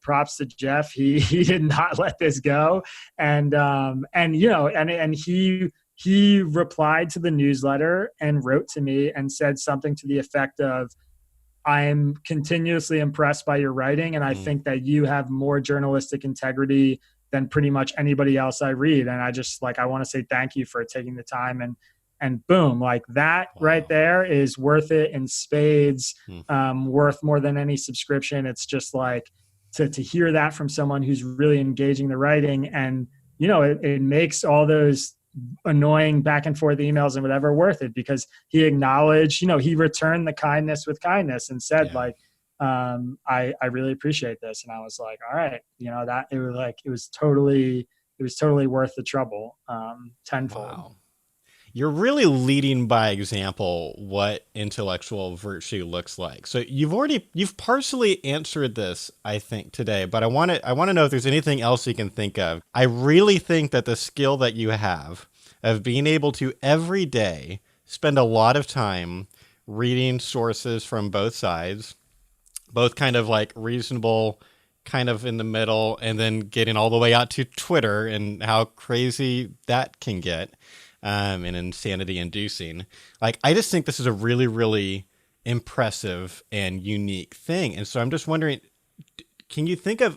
C: props to Jeff. He did not let this go. And he replied to the newsletter and wrote to me and said something to the effect of, I am continuously impressed by your writing, and I think that you have more journalistic integrity than pretty much anybody else I read. And I want to say thank you for taking the time, and boom, like that right there is worth it in spades, worth more than any subscription. It's just like to hear that from someone who's really engaging the writing, and, it makes all those annoying back and forth emails and whatever worth it, because he acknowledged, he returned the kindness with kindness and said I really appreciate this. And I was like, all right, that it was totally worth the trouble, tenfold.
B: Wow. You're really leading by example what intellectual virtue looks like. So you've partially answered this, I think, today, but I want to know if there's anything else you can think of. I really think that the skill that you have of being able to every day spend a lot of time reading sources from both sides, both kind of like reasonable, kind of in the middle, and then getting all the way out to Twitter and how crazy that can get. And insanity inducing. Like, I just think this is a really, really impressive and unique thing. And so I'm just wondering, can you think of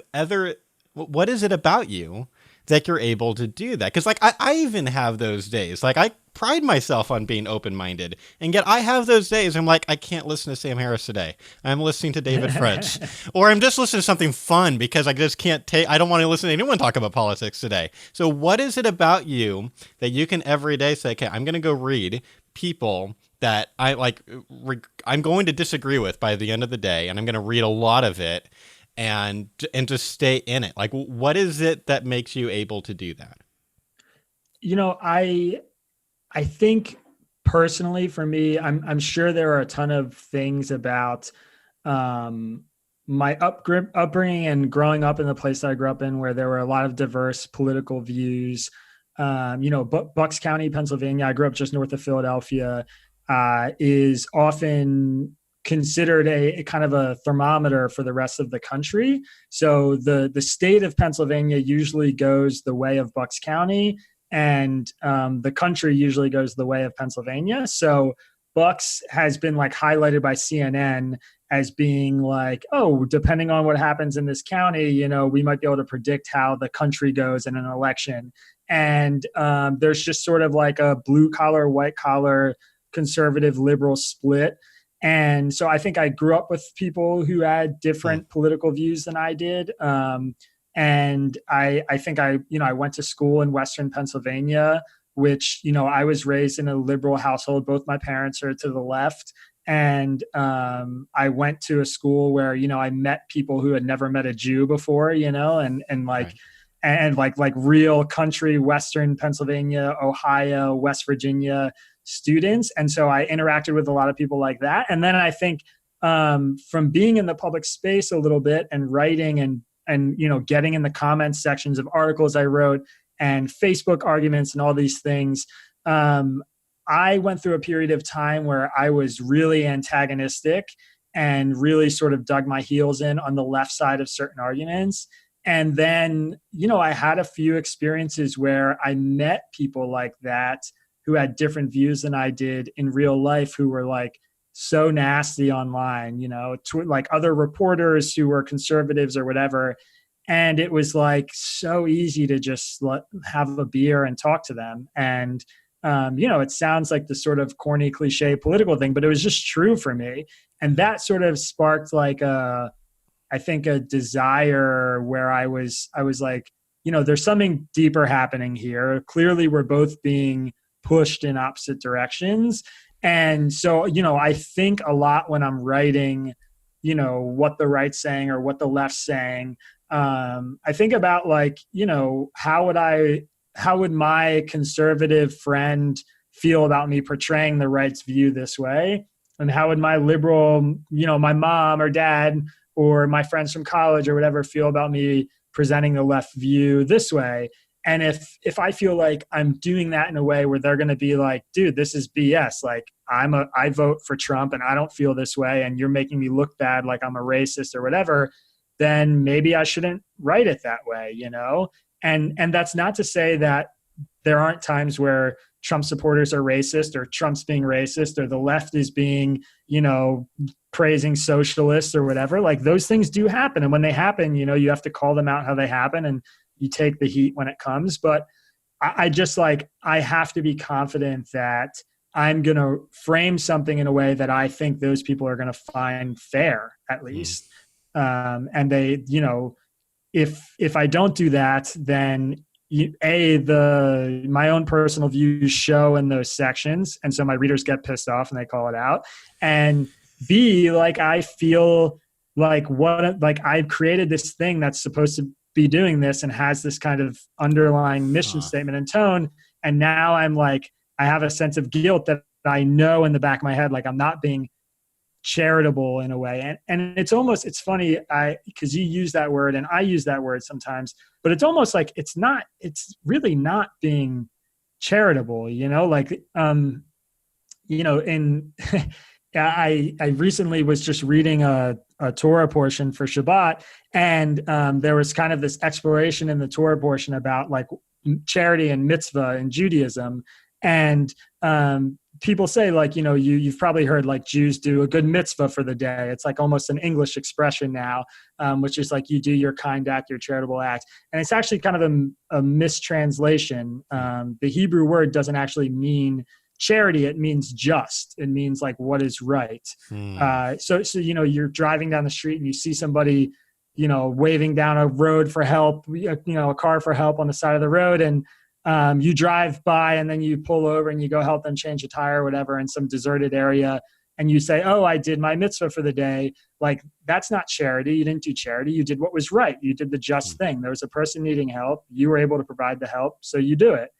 B: what is it about you that you're able to do that? Because like, I even have those days. Like, I pride myself on being open-minded, and yet I have those days I'm like, I can't listen to Sam Harris today. I'm listening to David French, or I'm just listening to something fun because I just can't I don't want to listen to anyone talk about politics today. So what is it about you that you can every day say, okay, I'm going to go read people that I'm going to disagree with by the end of the day, and I'm going to read a lot of it and just stay in it. Like, what is it that makes you able to do that?
C: I think personally for me, I'm sure there are a ton of things about my upbringing and growing up in the place that I grew up in, where there were a lot of diverse political views. Bucks County, Pennsylvania, I grew up just north of Philadelphia, is often considered a kind of a thermometer for the rest of the country. So the state of Pennsylvania usually goes the way of Bucks County, and the country usually goes the way of Pennsylvania. So Bucks has been like highlighted by CNN as being like, oh, depending on what happens in this county, we might be able to predict how the country goes in an election. And there's just sort of like a blue collar, white collar, conservative, liberal split. And so I think I grew up with people who had different political views than I did. And I think I went to school in Western Pennsylvania, which, I was raised in a liberal household. Both my parents are to the left. And I went to a school where, I met people who had never met a Jew before, and real country, Western Pennsylvania, Ohio, West Virginia students. And so I interacted with a lot of people like that. And then I think from being in the public space a little bit and writing and getting in the comments sections of articles I wrote and Facebook arguments and all these things, I went through a period of time where I was really antagonistic and really sort of dug my heels in on the left side of certain arguments. And then, I had a few experiences where I met people like that who had different views than I did in real life, who were like so nasty online, like other reporters who were conservatives or whatever. And it was like so easy to just have a beer and talk to them. And, it sounds like the sort of corny cliche political thing, but it was just true for me. And that sort of sparked like I think a desire where I was like, there's something deeper happening here. Clearly we're both being pushed in opposite directions. And so, I think a lot when I'm writing, what the right's saying or what the left's saying. I think about like, how would my conservative friend feel about me portraying the right's view this way? And how would my liberal, my mom or dad or my friends from college or whatever feel about me presenting the left view this way? And if I feel like I'm doing that in a way where they're going to be like, dude, this is BS. Like I vote for Trump and I don't feel this way. And you're making me look bad. Like I'm a racist or whatever. then maybe I shouldn't write it that way, And that's not to say that there aren't times where Trump supporters are racist, or Trump's being racist, or the left is being, praising socialists or whatever. Like, those things do happen. And when they happen, you have to call them out how they happen, and you take the heat when it comes. But I just I have to be confident that I'm going to frame something in a way that I think those people are going to find fair, at least. And they, if I don't do that, then my own personal views show in those sections. And so my readers get pissed off and they call it out. And B, I feel I've created this thing that's supposed to be doing this and has this kind of underlying mission statement and tone. And now I have a sense of guilt that I know in the back of my head, I'm not being charitable in a way. And it's funny, because you use that word and I use that word sometimes, but it's almost it's really not being charitable, I recently was just reading a Torah portion for Shabbat, and there was kind of this exploration in the Torah portion about charity and mitzvah in Judaism. And people say you've probably heard Jews do a good mitzvah for the day. It's almost an English expression now, which is you do your kind act, your charitable act. And it's actually kind of a mistranslation. The Hebrew word doesn't actually mean charity. It means just. It means what is right. So you're driving down the street and you see somebody, waving down a road for help, a car for help on the side of the road. And you drive by and then you pull over and you go help them change a tire or whatever in some deserted area. And you say, oh, I did my mitzvah for the day. That's not charity. You didn't do charity. You did what was right. You did the just thing. There was a person needing help. You were able to provide the help. So you do it.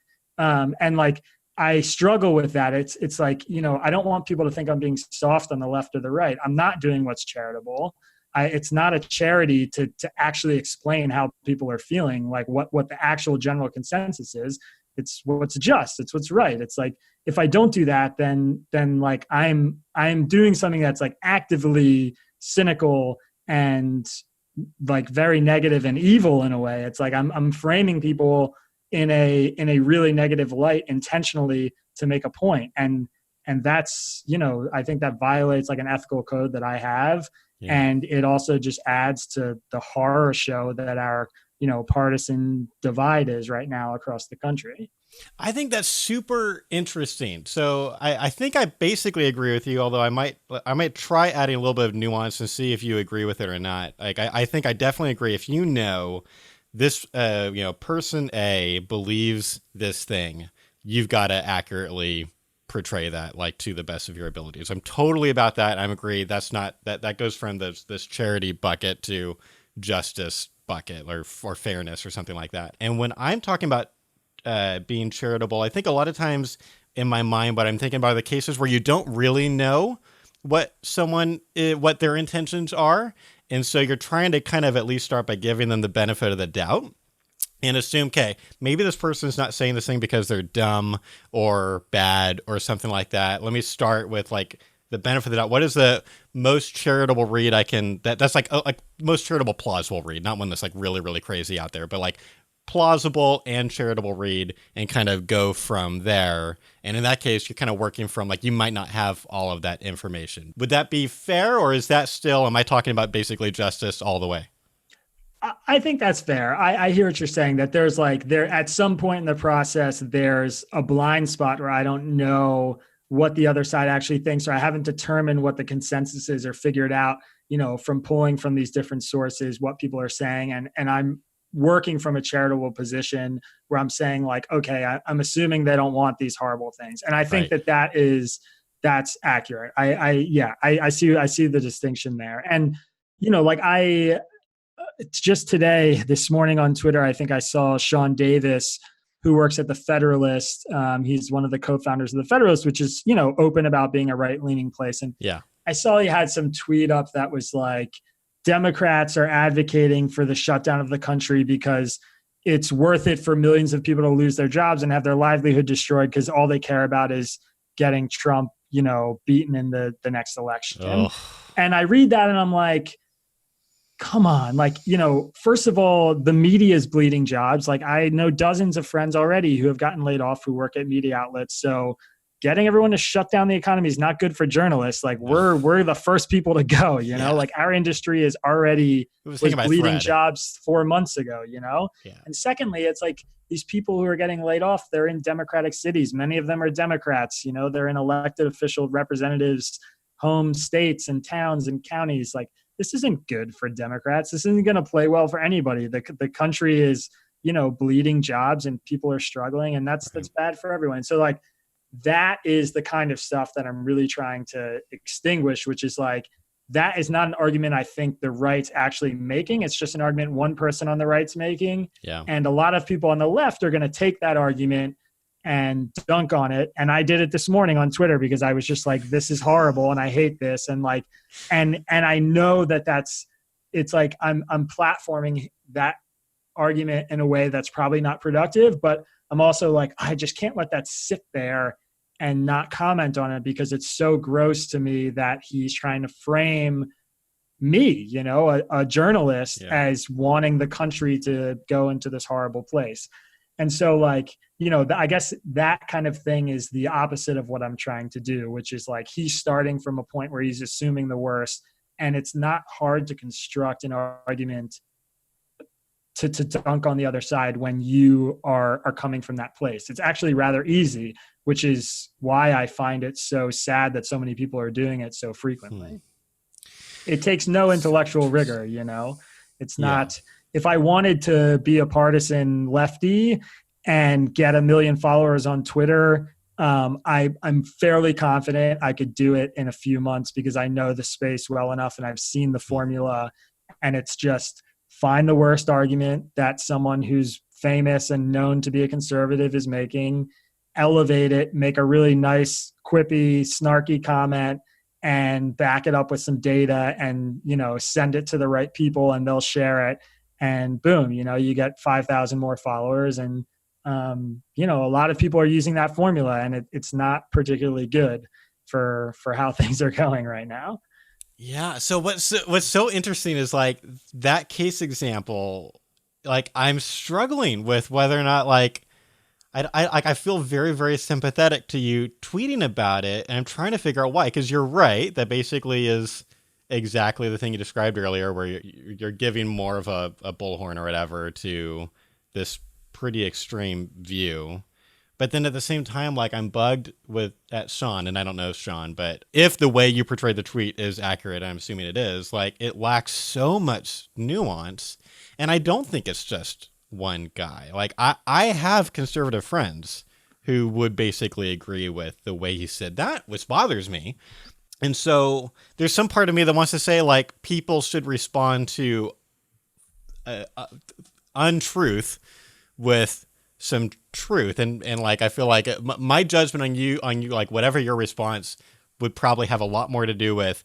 C: I struggle with that. It's I don't want people to think I'm being soft on the left or the right. I'm not doing what's charitable. It's not a charity to actually explain how people are feeling, what the actual general consensus is. It's what's just. It's what's right. It's if I don't do that, then I'm doing something that's actively cynical and very negative and evil in a way. It's I'm framing people in a really negative light intentionally to make a point. And that's, I think that violates an ethical code that I have. Yeah. And it also just adds to the horror show that our, partisan divide is right now across the country.
B: I think that's super interesting. So I think I basically agree with you, although I might try adding a little bit of nuance and see if you agree with it or not. I think I definitely agree. If this, person A believes this thing, you've got to accurately portray that to the best of your abilities. I'm totally about that. I'm agreed. That's not that goes from this charity bucket to justice bucket or fairness or something like that. And when I'm talking about being charitable, I think a lot of times in my mind, what I'm thinking about are the cases where you don't really know what their intentions are. And so you're trying to kind of at least start by giving them the benefit of the doubt and assume, okay, maybe this person's not saying this thing because they're dumb or bad or something like that. Let me start with the benefit of the doubt. What is the most charitable read I can, that's most charitable plausible read, not one that's really, really crazy out there, but plausible and charitable read, and kind of go from there. And in that case, you're kind of working from you might not have all of that information. Would that be fair, or is that still, am I talking about basically justice all the way?
C: I think that's fair. I hear what you're saying, that there's there at some point in the process, there's a blind spot where I don't know what the other side actually thinks, or I haven't determined what the consensus is or figured out, from pulling from these different sources, what people are saying. And I'm working from a charitable position where I'm saying okay, I'm assuming they don't want these horrible things. And I think right. That's accurate. I see the distinction there. And, just today, this morning on Twitter, I think I saw Sean Davis, who works at the Federalist. He's one of the co-founders of the Federalist, which is, open about being a right-leaning place. And yeah, I saw he had some tweet up that was Democrats are advocating for the shutdown of the country because it's worth it for millions of people to lose their jobs and have their livelihood destroyed because all they care about is getting Trump, beaten in the next election. Oh. And I read that and I'm come on, like, first of all, the media is bleeding jobs. Like, I know dozens of friends already who have gotten laid off who work at media outlets. So getting everyone to shut down the economy is not good for journalists. Like, we're the first people to go, like our industry is already was bleeding jobs 4 months ago,
B: Yeah.
C: And secondly, it's like these people who are getting laid off, they're in Democratic cities. Many of them are Democrats, they're in elected official representatives, home states and towns and counties. Like, this isn't good for Democrats. This isn't going to play well for anybody. The country is, bleeding jobs and people are struggling, and that's bad for everyone. So like, that is the kind of stuff that I'm really trying to extinguish, which is like, that is not an argument I think the right's actually making. It's just an argument one person on the right's making.
B: Yeah.
C: And a lot of people on the left are going to take that argument and dunk on it. And I did it this morning on Twitter because I was just like, this is horrible and I hate this. And like, and I know it's like, I'm platforming that argument in a way that's probably not productive, but I'm also like, I just can't let that sit there and not comment on it because it's so gross to me that he's trying to frame me, a journalist, as wanting the country to go into this horrible place. And so like, I guess that kind of thing is the opposite of what I'm trying to do, which is like, he's starting from a point where he's assuming the worst, and it's not hard to construct an argument to dunk on the other side when you are coming from that place. It's actually rather easy, which is why I find it so sad that so many people are doing it so frequently. It takes no intellectual rigor, It's not, if I wanted to be a partisan lefty and get 1 million followers on Twitter, I'm fairly confident I could do it in a few months because I know the space well enough and I've seen the formula, and it's just find the worst argument that someone who's famous and known to be a conservative is making, elevate it, make a really nice, quippy, snarky comment, and back it up with some data and, send it to the right people and they'll share it. And boom, you get 5,000 more followers. And, a lot of people are using that formula, and it's not particularly good for how things are going right now.
B: Yeah. So what's so interesting is like that case example, like I'm struggling with whether or not like, I feel very, very sympathetic to you tweeting about it, and I'm trying to figure out why, because you're right. That basically is exactly the thing you described earlier, where you're giving more of a bullhorn or whatever to this pretty extreme view. But then at the same time, like I'm bugged at Sean, and I don't know Sean, but if the way you portrayed the tweet is accurate, I'm assuming it is, like it lacks so much nuance. And I don't think it's just one guy. Like I have conservative friends who would basically agree with the way he said that, which bothers me. And so there's some part of me that wants to say like people should respond to untruth with some truth. And like, I feel like my judgment on you, like whatever your response would probably have a lot more to do with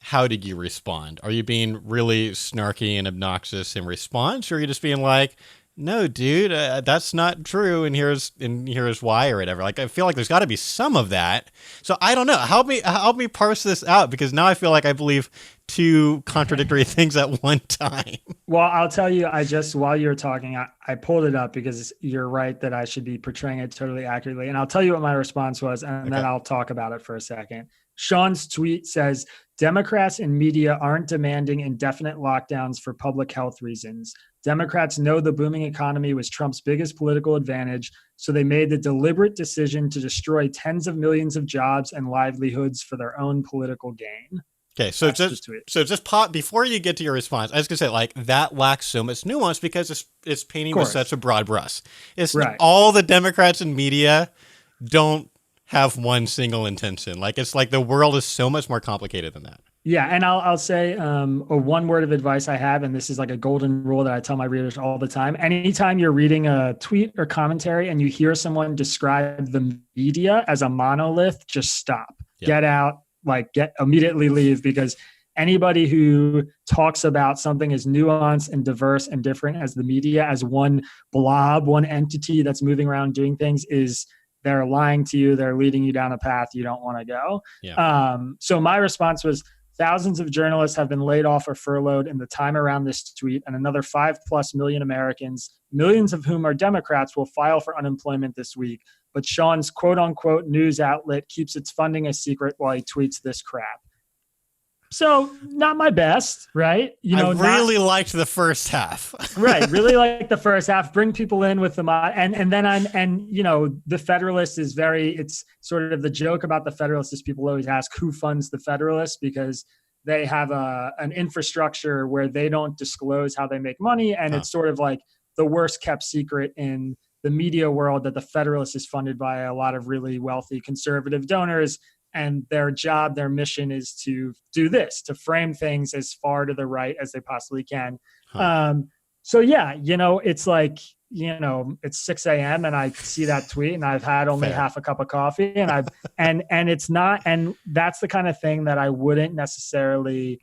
B: how did you respond? Are you being really snarky and obnoxious in response? Or are you just being like, no, dude, that's not true. And here's why, or whatever. Like, I feel like there's got to be some of that. So I don't know. Help me parse this out, because now I feel like I believe two contradictory things at one time.
C: Well, I'll tell you, while you were talking, I pulled it up because you're right that I should be portraying it totally accurately. And I'll tell you what my response was, and then I'll talk about it for a second. Sean's tweet says, Democrats and media aren't demanding indefinite lockdowns for public health reasons. Democrats know the booming economy was Trump's biggest political advantage, so they made the deliberate decision to destroy tens of millions of jobs and livelihoods for their own political gain.
B: Okay, so just pop before you get to your response. I was gonna say like that lacks so much nuance because it's painting with such a broad brush. It's right. All the Democrats and media don't have one single intention. Like it's like the world is so much more complicated than that.
C: Yeah, and I'll say one word of advice I have, and this is like a golden rule that I tell my readers all the time. Anytime you're reading a tweet or commentary and you hear someone describe the media as a monolith, just stop. Yep. Get out, immediately leave, because anybody who talks about something as nuanced and diverse and different as the media, as one blob, one entity that's moving around doing things, they're lying to you. They're leading you down a path you don't want to go. Yeah. So my response was, Thousands of journalists have been laid off or furloughed in the time around this tweet, and another 5+ million Americans, millions of whom are Democrats, will file for unemployment this week. But Sean's quote-unquote news outlet keeps its funding a secret while he tweets this crap. So not my best, right?
B: I really liked the first half.
C: Right. Really like the first half, bring people in with the and then the Federalist is it's sort of the joke about the Federalist is people always ask who funds the Federalist, because they have an infrastructure where they don't disclose how they make money. And it's sort of like the worst kept secret in the media world that the Federalist is funded by a lot of really wealthy conservative donors. And their job, their mission is to do this, to frame things as far to the right as they possibly can. So yeah, it's like, it's 6 a.m. and I see that tweet and I've had only half a cup of coffee and it's not, and that's the kind of thing that I wouldn't necessarily,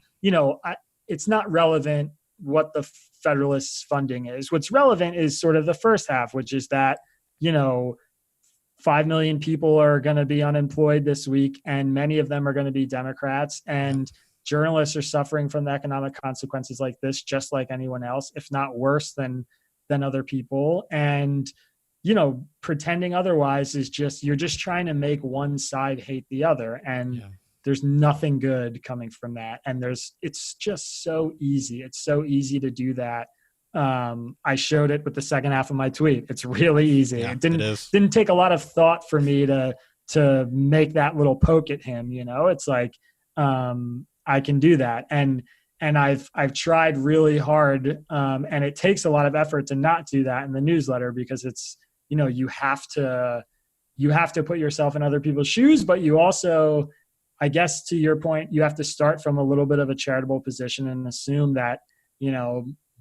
C: it's not relevant what the Federalist's funding is. What's relevant is sort of the first half, which is that, 5 million people are going to be unemployed this week, and many of them are going to be Democrats. And journalists are suffering from the economic consequences like this, just like anyone else, if not worse than other people. And, pretending otherwise is you're just trying to make one side hate the other. And there's nothing good coming from that. And it's just so easy. It's so easy to do that. I showed it with the second half of my tweet. It's really easy.
B: Yeah,
C: it didn't take a lot of thought for me to make that little poke at him. It's like, I can do that. And I've tried really hard. And it takes a lot of effort to not do that in the newsletter, because it's, you have to put yourself in other people's shoes, but you also, I guess to your point, you have to start from a little bit of a charitable position and assume that,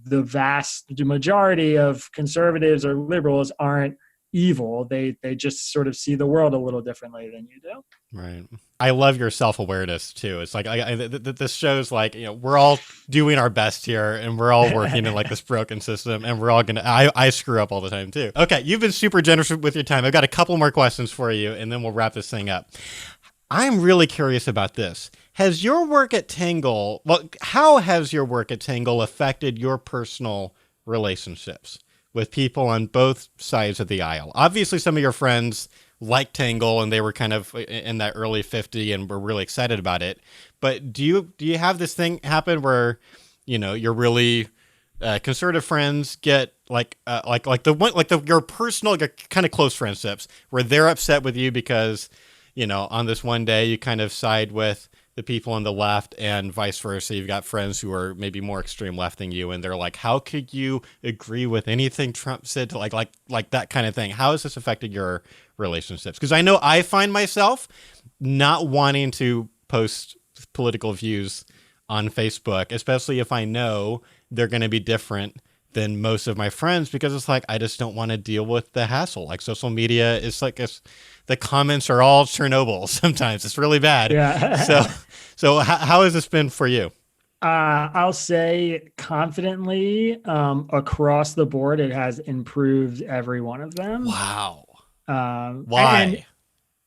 C: the vast majority of conservatives or liberals aren't evil. They just sort of see the world a little differently than you do.
B: Right. I love your self-awareness too. It's like, this shows like, we're all doing our best here and we're all working in like this broken system, and we're all I screw up all the time too. Okay. You've been super generous with your time. I've got a couple more questions for you and then we'll wrap this thing up. I'm really curious about this. How has your work at Tangle affected your personal relationships with people on both sides of the aisle? Obviously, some of your friends like Tangle and they were kind of in that early 50 and were really excited about it. But do you have this thing happen where, your really conservative friends get your personal kind of close friendships where they're upset with you because, on this one day you kind of side with the people on the left and vice versa. You've got friends who are maybe more extreme left than you, and they're like, how could you agree with anything Trump said, to like that kind of thing? How has this affected your relationships? Because I know I find myself not wanting to post political views on Facebook, especially if I know they're going to be different than most of my friends, because it's like, I just don't want to deal with the hassle. Like social media is like, the comments are all Chernobyl sometimes. It's really bad.
C: Yeah.
B: So how has this been for you?
C: I'll say confidently, across the board, it has improved every one of them.
B: Wow.
C: Why?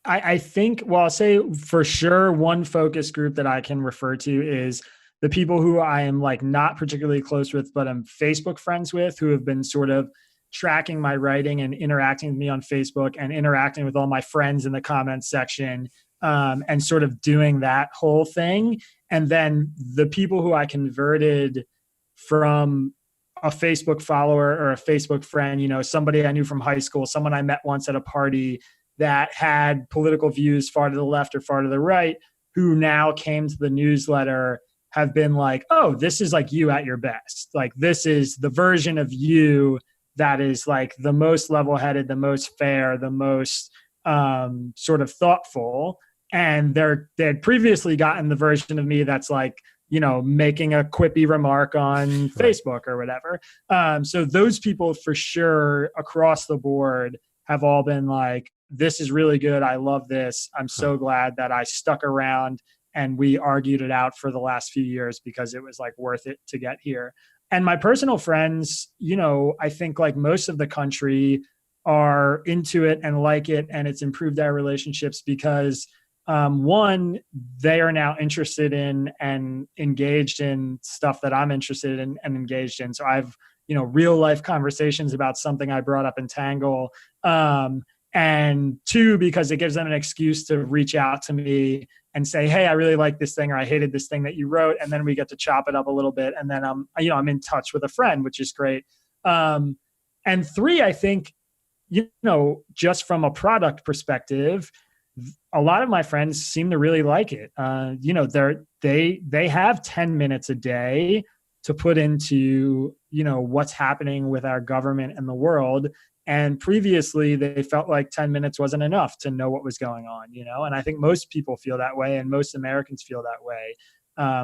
C: I think, I'll say for sure, one focus group that I can refer to is the people who I am like not particularly close with, but I'm Facebook friends with, who have been sort of tracking my writing and interacting with me on Facebook and interacting with all my friends in the comments section, and sort of doing that whole thing. And then the people who I converted from a Facebook follower or a Facebook friend, somebody I knew from high school, someone I met once at a party that had political views far to the left or far to the right, who now came to the newsletter, have been like, oh, this is like you at your best. Like, this is the version of you that is like the most level-headed, the most fair, the most sort of thoughtful. And they had previously gotten the version of me that's like, making a quippy remark on Facebook or whatever. So those people for sure across the board have all been like, this is really good. I love this. I'm so glad that I stuck around and we argued it out for the last few years, because it was like worth it to get here. And my personal friends, I think like most of the country are into it and like it, and it's improved our relationships because one, they are now interested in and engaged in stuff that I'm interested in and engaged in. So I've, real life conversations about something I brought up in Tangle. And two, because it gives them an excuse to reach out to me and say, hey, I really like this thing, or I hated this thing that you wrote. And then we get to chop it up a little bit. And then I'm in touch with a friend, which is great. And three, I think, just from a product perspective, a lot of my friends seem to really like it. They have 10 minutes a day to put into, what's happening with our government and the world. And previously they felt like 10 minutes wasn't enough to know what was going on, and I think most people feel that way, and most Americans feel that way,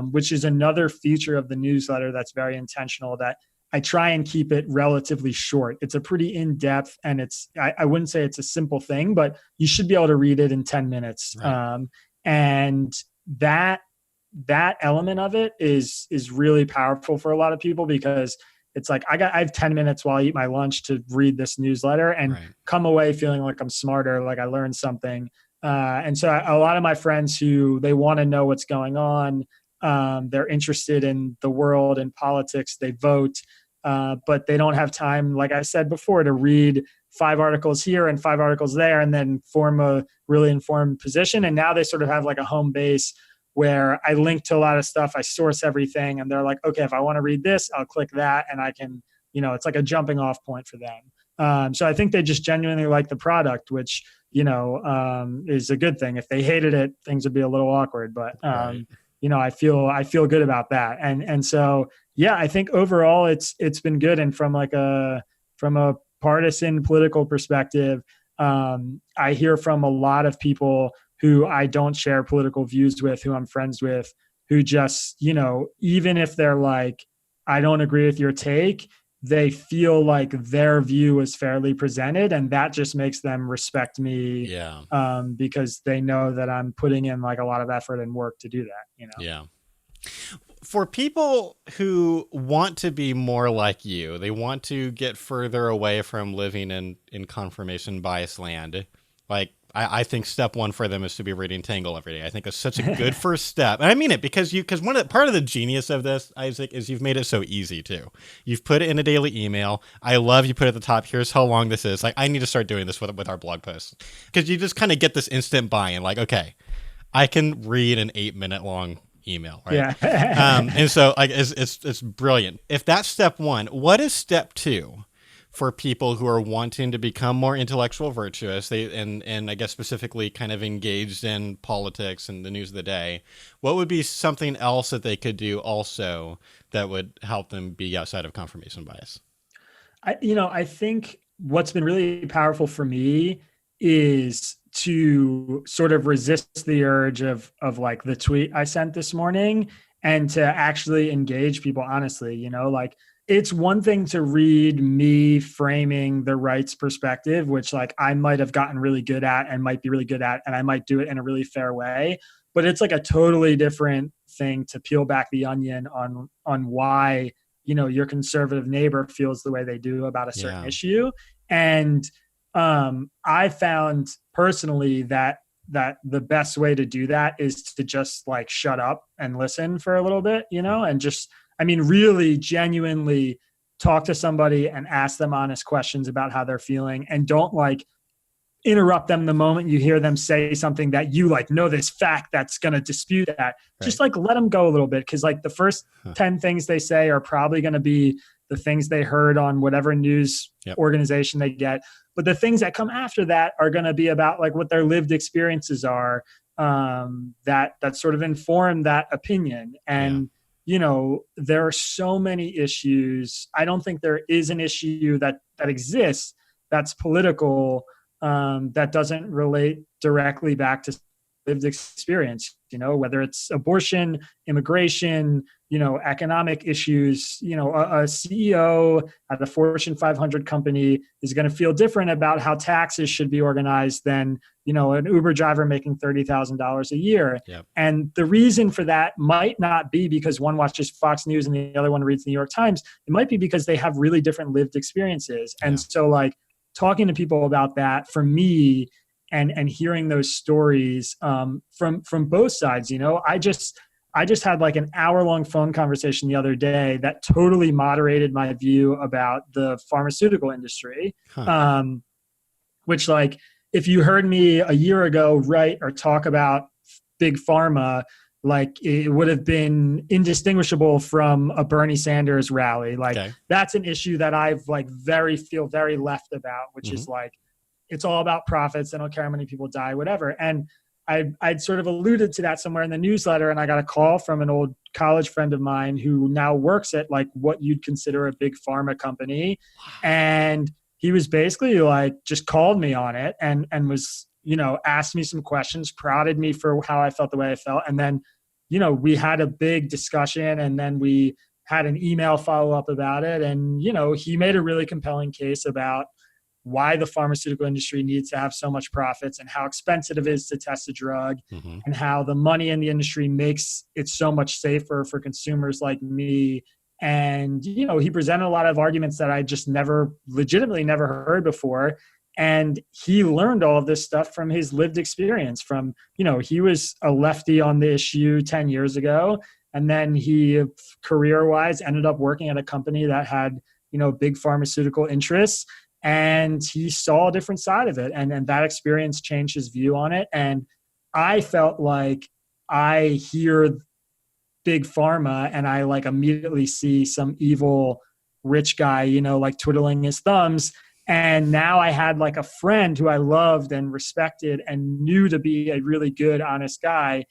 C: which is another feature of the newsletter that's very intentional, that I try and keep it relatively short. It's a pretty in-depth, and I wouldn't say it's a simple thing, but you should be able to read it in 10 minutes. Right. And that element of it is really powerful for a lot of people, because it's like, I have 10 minutes while I eat my lunch to read this newsletter and come away feeling like I'm smarter, like I learned something. And so a lot of my friends who they want to know what's going on, they're interested in the world and politics, they vote, but they don't have time, like I said before, to read 5 articles here and 5 articles there and then form a really informed position. And now they sort of have like a home base where I link to a lot of stuff, I source everything, and they're like, okay, if I want to read this, I'll click that, and I can, it's like a jumping off point for them. So I think they just genuinely like the product, which, is a good thing. If they hated it, things would be a little awkward, but, I feel good about that. And so, yeah, I think overall it's been good. And from a partisan political perspective, I hear from a lot of people who I don't share political views with, who I'm friends with, who just, even if they're like, I don't agree with your take, they feel like their view is fairly presented, and that just makes them respect me. Yeah. Because they know that I'm putting in like a lot of effort and work to do that,
B: Yeah. For people who want to be more like you, they want to get further away from living in confirmation bias land. Like, I think step one for them is to be reading Tangle every day. I think it's such a good first step. And I mean it because part of the genius of this, Isaac, is you've made it so easy too. You've put it in a daily email. I love you put at the top, here's how long this is. Like, I need to start doing this with our blog posts, because you just kind of get this instant buy-in. Like, okay, I can read an 8-minute long email, right? Yeah. And so like it's brilliant. If that's step one, what is step two for people who are wanting to become more intellectual virtuous, and I guess specifically kind of engaged in politics and the news of the day? What would be something else that they could do also that would help them be outside of confirmation bias?
C: I think what's been really powerful for me is to sort of resist the urge of like the tweet I sent this morning, and to actually engage people honestly. Like, it's one thing to read me framing the right's perspective, which like I might have gotten really good at and might be really good at, and I might do it in a really fair way. But it's like a totally different thing to peel back the onion on why, your conservative neighbor feels the way they do about a certain issue. And I found personally that the best way to do that is to just like shut up and listen for a little bit, and just, really genuinely talk to somebody and ask them honest questions about how they're feeling, and don't like interrupt them the moment you hear them say something that you like know this fact that's going to dispute that. Right. Just like let them go a little bit. Cause like the first 10 things they say are probably going to be the things they heard on whatever news organization they get. But the things that come after that are going to be about like what their lived experiences are, that sort of inform that opinion. And, there are so many issues. I don't think there is an issue that exists that's political, that doesn't relate directly back to lived experience, whether it's abortion, immigration, economic issues. A CEO at a Fortune 500 company is going to feel different about how taxes should be organized than, an Uber driver making $30,000 a year. Yep. And the reason for that might not be because one watches Fox News and the other one reads the New York Times. It might be because they have really different lived experiences. And so like talking to people about that, for me, and hearing those stories from both sides. I just had like an hour-long phone conversation the other day that totally moderated my view about the pharmaceutical industry. Which, like, if you heard me a year ago write or talk about big pharma, like, it would have been indistinguishable from a Bernie Sanders rally. Like, that's an issue that I've like feel very left about, which is like, it's all about profits. I don't care how many people die, whatever. And I'd sort of alluded to that somewhere in the newsletter, and I got a call from an old college friend of mine who now works at like what you'd consider a big pharma company. And he was basically like, just called me on it and was, asked me some questions, prodded me for how I felt the way I felt. And then, we had a big discussion, and then we had an email follow up about it. And, he made a really compelling case about why the pharmaceutical industry needs to have so much profits and how expensive it is to test a drug, and how the money in the industry makes it so much safer for consumers like me. And, he presented a lot of arguments that I just legitimately never heard before. And he learned all of this stuff from his lived experience from, he was a lefty on the issue 10 years ago. And then he career-wise ended up working at a company that had, big pharmaceutical interests. And he saw a different side of it. And that experience changed his view on it. And I felt like I hear big pharma and I like immediately see some evil rich guy, like twiddling his thumbs. And now I had like a friend who I loved and respected and knew to be a really good, honest guy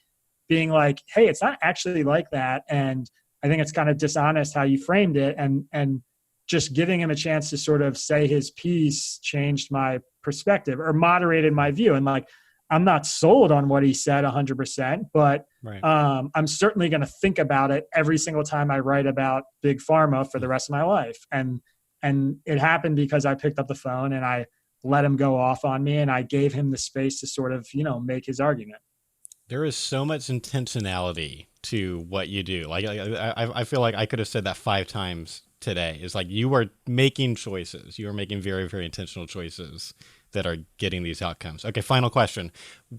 C: being like, hey, it's not actually like that. And I think it's kind of dishonest how you framed it. And just giving him a chance to sort of say his piece changed my perspective or moderated my view. And like, I'm not sold on what he said 100%, but I'm certainly going to think about it every single time I write about big pharma for the rest of my life. And it happened because I picked up the phone and I let him go off on me, and I gave him the space to sort of, make his argument.
B: There is so much intentionality to what you do. Like, I feel like I could have said that 5 times today. It's like you are making choices. You are making very, very intentional choices that are getting these outcomes. Okay, final question.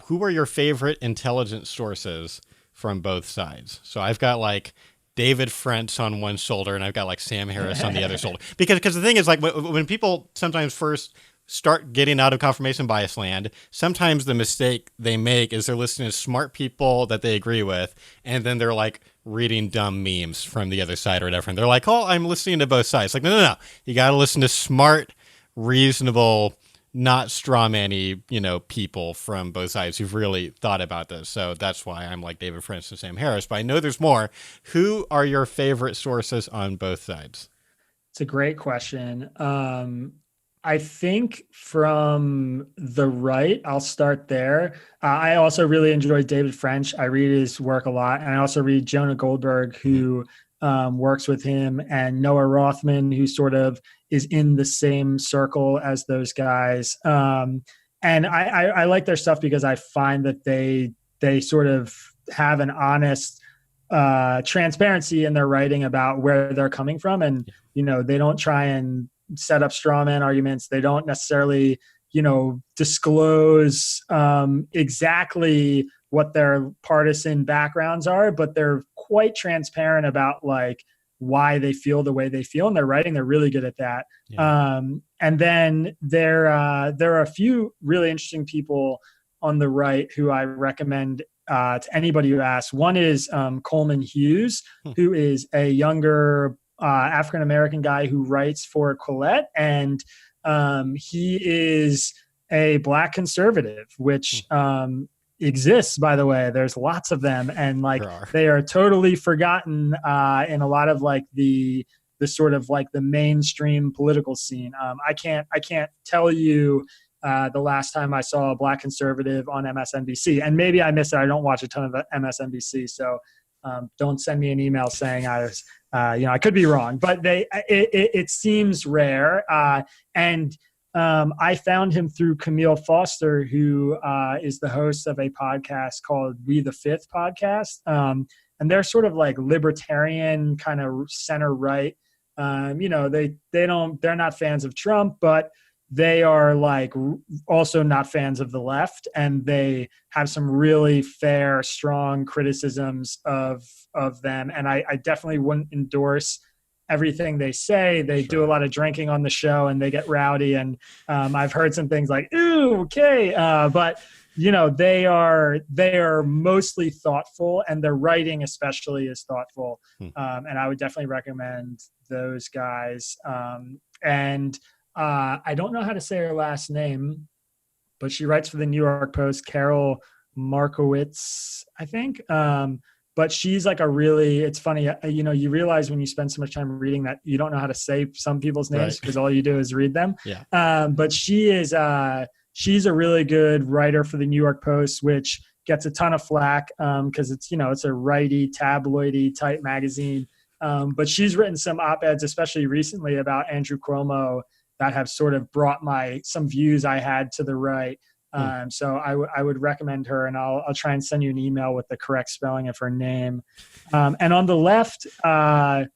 B: Who are your favorite intelligence sources from both sides? So I've got like David French on one shoulder, and I've got like Sam Harris on the other shoulder. Because the thing is, like, when people sometimes first start getting out of confirmation bias land, sometimes the mistake they make is they're listening to smart people that they agree with, and then they're like reading dumb memes from the other side or whatever. And they're like, oh, I'm listening to both sides. Like, no. You got to listen to smart, reasonable, not strawman-y, people from both sides who've really thought about this. So that's why I'm like David French and Sam Harris, but I know there's more. Who are your favorite sources on both sides?
C: It's a great question. I think from the right, I'll start there. I also really enjoy David French. I read his work a lot. And I also read Jonah Goldberg, who works with him, and Noah Rothman, who sort of is in the same circle as those guys. And I like their stuff because I find that they sort of have an honest transparency in their writing about where they're coming from. And, they don't try and set up straw man arguments. They don't necessarily, disclose exactly what their partisan backgrounds are, but they're quite transparent about like why they feel the way they feel, and their writing, they're really good at that. Yeah. And then there are a few really interesting people on the right who I recommend to anybody who asks. One is Coleman Hughes, who is a younger African-American guy who writes for Quillette, and he is a Black conservative, which exists, by the way. There's lots of them, and like they are totally forgotten in a lot of like the sort of like the mainstream political scene. I can't tell you the last time I saw a Black conservative on MSNBC, and maybe I missed it. I don't watch a ton of MSNBC, so don't send me an email saying I was, I could be wrong, but it seems rare. And I found him through Camille Foster, who is the host of a podcast called We the Fifth podcast. And they're sort of like libertarian, kind of center right. They're not fans of Trump, but they are like also not fans of the left, and they have some really fair, strong criticisms of them. And I definitely wouldn't endorse everything they say. They do a lot of drinking on the show, and they get rowdy. And I've heard some things like, "Ooh, okay," but they are mostly thoughtful, and their writing especially is thoughtful. And I would definitely recommend those guys. And I don't know how to say her last name, but she writes for the New York Post, Karol Markowicz, I think. But she's like it's funny, you realize when you spend so much time reading that you don't know how to say some people's names because all you do is read them. Yeah. But she's a really good writer for the New York Post, which gets a ton of flack because it's a righty, tabloidy type magazine. But she's written some op-eds, especially recently, about Andrew Cuomo that have sort of brought some views I had to the right. So I would recommend her, and I'll try and send you an email with the correct spelling of her name. And on the left, I'll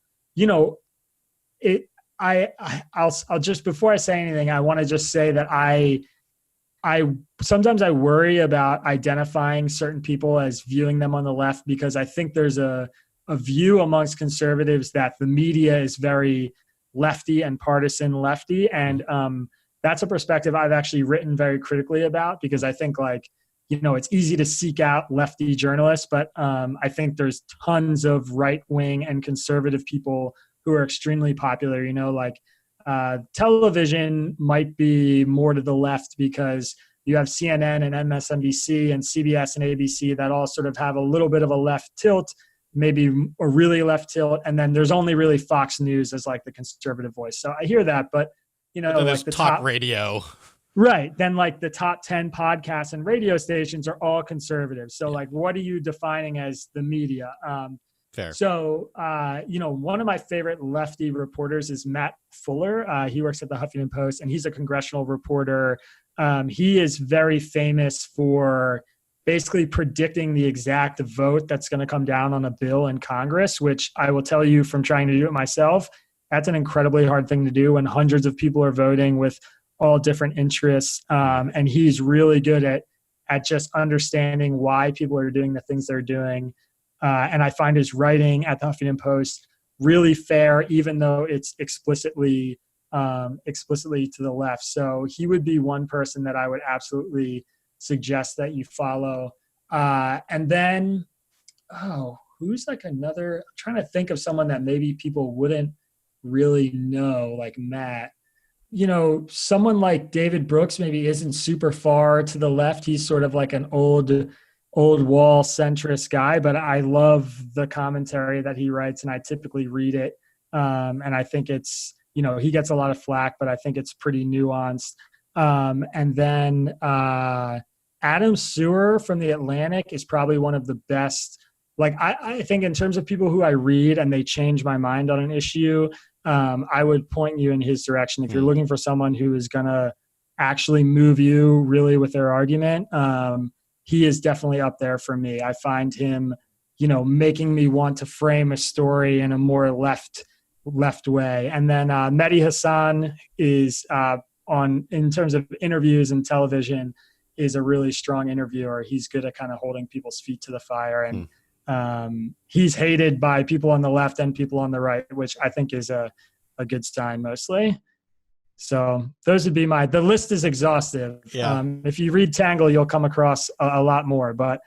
C: just, before I say anything, I want to just say that I sometimes I worry about identifying certain people as viewing them on the left, because I think there's a view amongst conservatives that the media is very lefty and partisan lefty. And that's a perspective I've actually written very critically about, because I think it's easy to seek out lefty journalists, but I think there's tons of right-wing and conservative people who are extremely popular. Television might be more to the left because you have CNN and MSNBC and CBS and ABC that all sort of have a little bit of a left tilt, maybe a really left tilt. And then there's only really Fox News as like the conservative voice. So I hear that, but
B: there's the talk radio.
C: Right. Then the top 10 podcasts and radio stations are all conservative. So what are you defining as the media?
B: Fair.
C: So, one of my favorite lefty reporters is Matt Fuller. He works at the Huffington Post, and he's a congressional reporter. He is very famous for basically predicting the exact vote that's going to come down on a bill in Congress, which I will tell you from trying to do it myself, that's an incredibly hard thing to do when hundreds of people are voting with all different interests. And he's really good at just understanding why people are doing the things they're doing. And I find his writing at the Huffington Post really fair, even though it's explicitly to the left. So he would be one person that I would absolutely suggest that you follow. And then, who's another? I'm trying to think of someone that maybe people wouldn't really know, like Matt. Someone like David Brooks maybe isn't super far to the left. He's sort of like an old wall centrist guy, but I love the commentary that he writes, and I typically read it. And I think it's, he gets a lot of flack, but I think it's pretty nuanced. And then Adam Serwer from The Atlantic is probably one of the best. I think in terms of people who I read and they change my mind on an issue, I would point you in his direction. If you're looking for someone who is going to actually move you really with their argument, he is definitely up there for me. I find him, making me want to frame a story in a more left way. And then Mehdi Hasan is in terms of interviews and television, is a really strong interviewer. He's good at kind of holding people's feet to the fire. And he's hated by people on the left and people on the right, which I think is a good sign mostly. So those would be the list is exhaustive.
B: Yeah.
C: If you read Tangle, you'll come across a lot more, but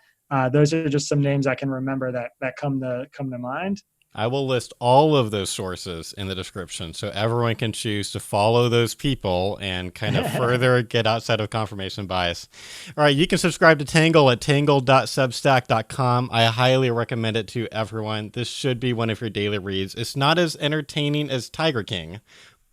C: those are just some names I can remember that come to mind.
B: I will list all of those sources in the description so everyone can choose to follow those people and kind of further get outside of confirmation bias. All right, you can subscribe to Tangle at tangle.substack.com. I highly recommend it to everyone. This should be one of your daily reads. It's not as entertaining as Tiger King,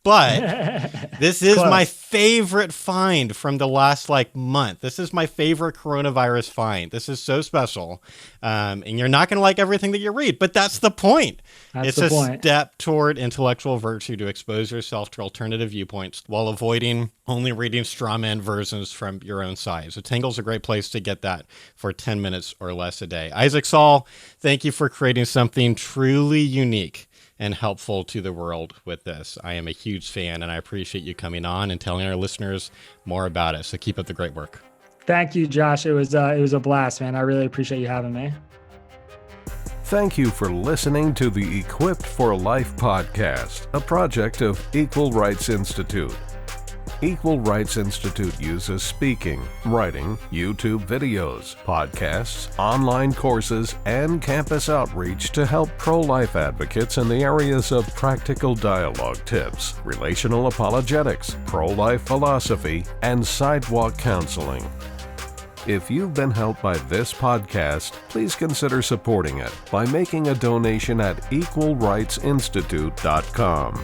B: but this is my favorite find from the last month. This is my favorite coronavirus find. This is so special. And you're not going to like everything that you read, but that's the point. It's a step toward intellectual virtue to expose yourself to alternative viewpoints while avoiding only reading straw man versions from your own side. So Tangle's a great place to get that for 10 minutes or less a day. Isaac Saul, thank you for creating something truly unique and helpful to the world with this. I am a huge fan, and I appreciate you coming on and telling our listeners more about it. So keep up the great work.
C: Thank you, Josh. It was a blast, man. I really appreciate you having me.
A: Thank you for listening to the Equipped for Life podcast, a project of Equal Rights Institute. Equal Rights Institute uses speaking, writing, YouTube videos, podcasts, online courses, and campus outreach to help pro-life advocates in the areas of practical dialogue tips, relational apologetics, pro-life philosophy, and sidewalk counseling. If you've been helped by this podcast, please consider supporting it by making a donation at equalrightsinstitute.com.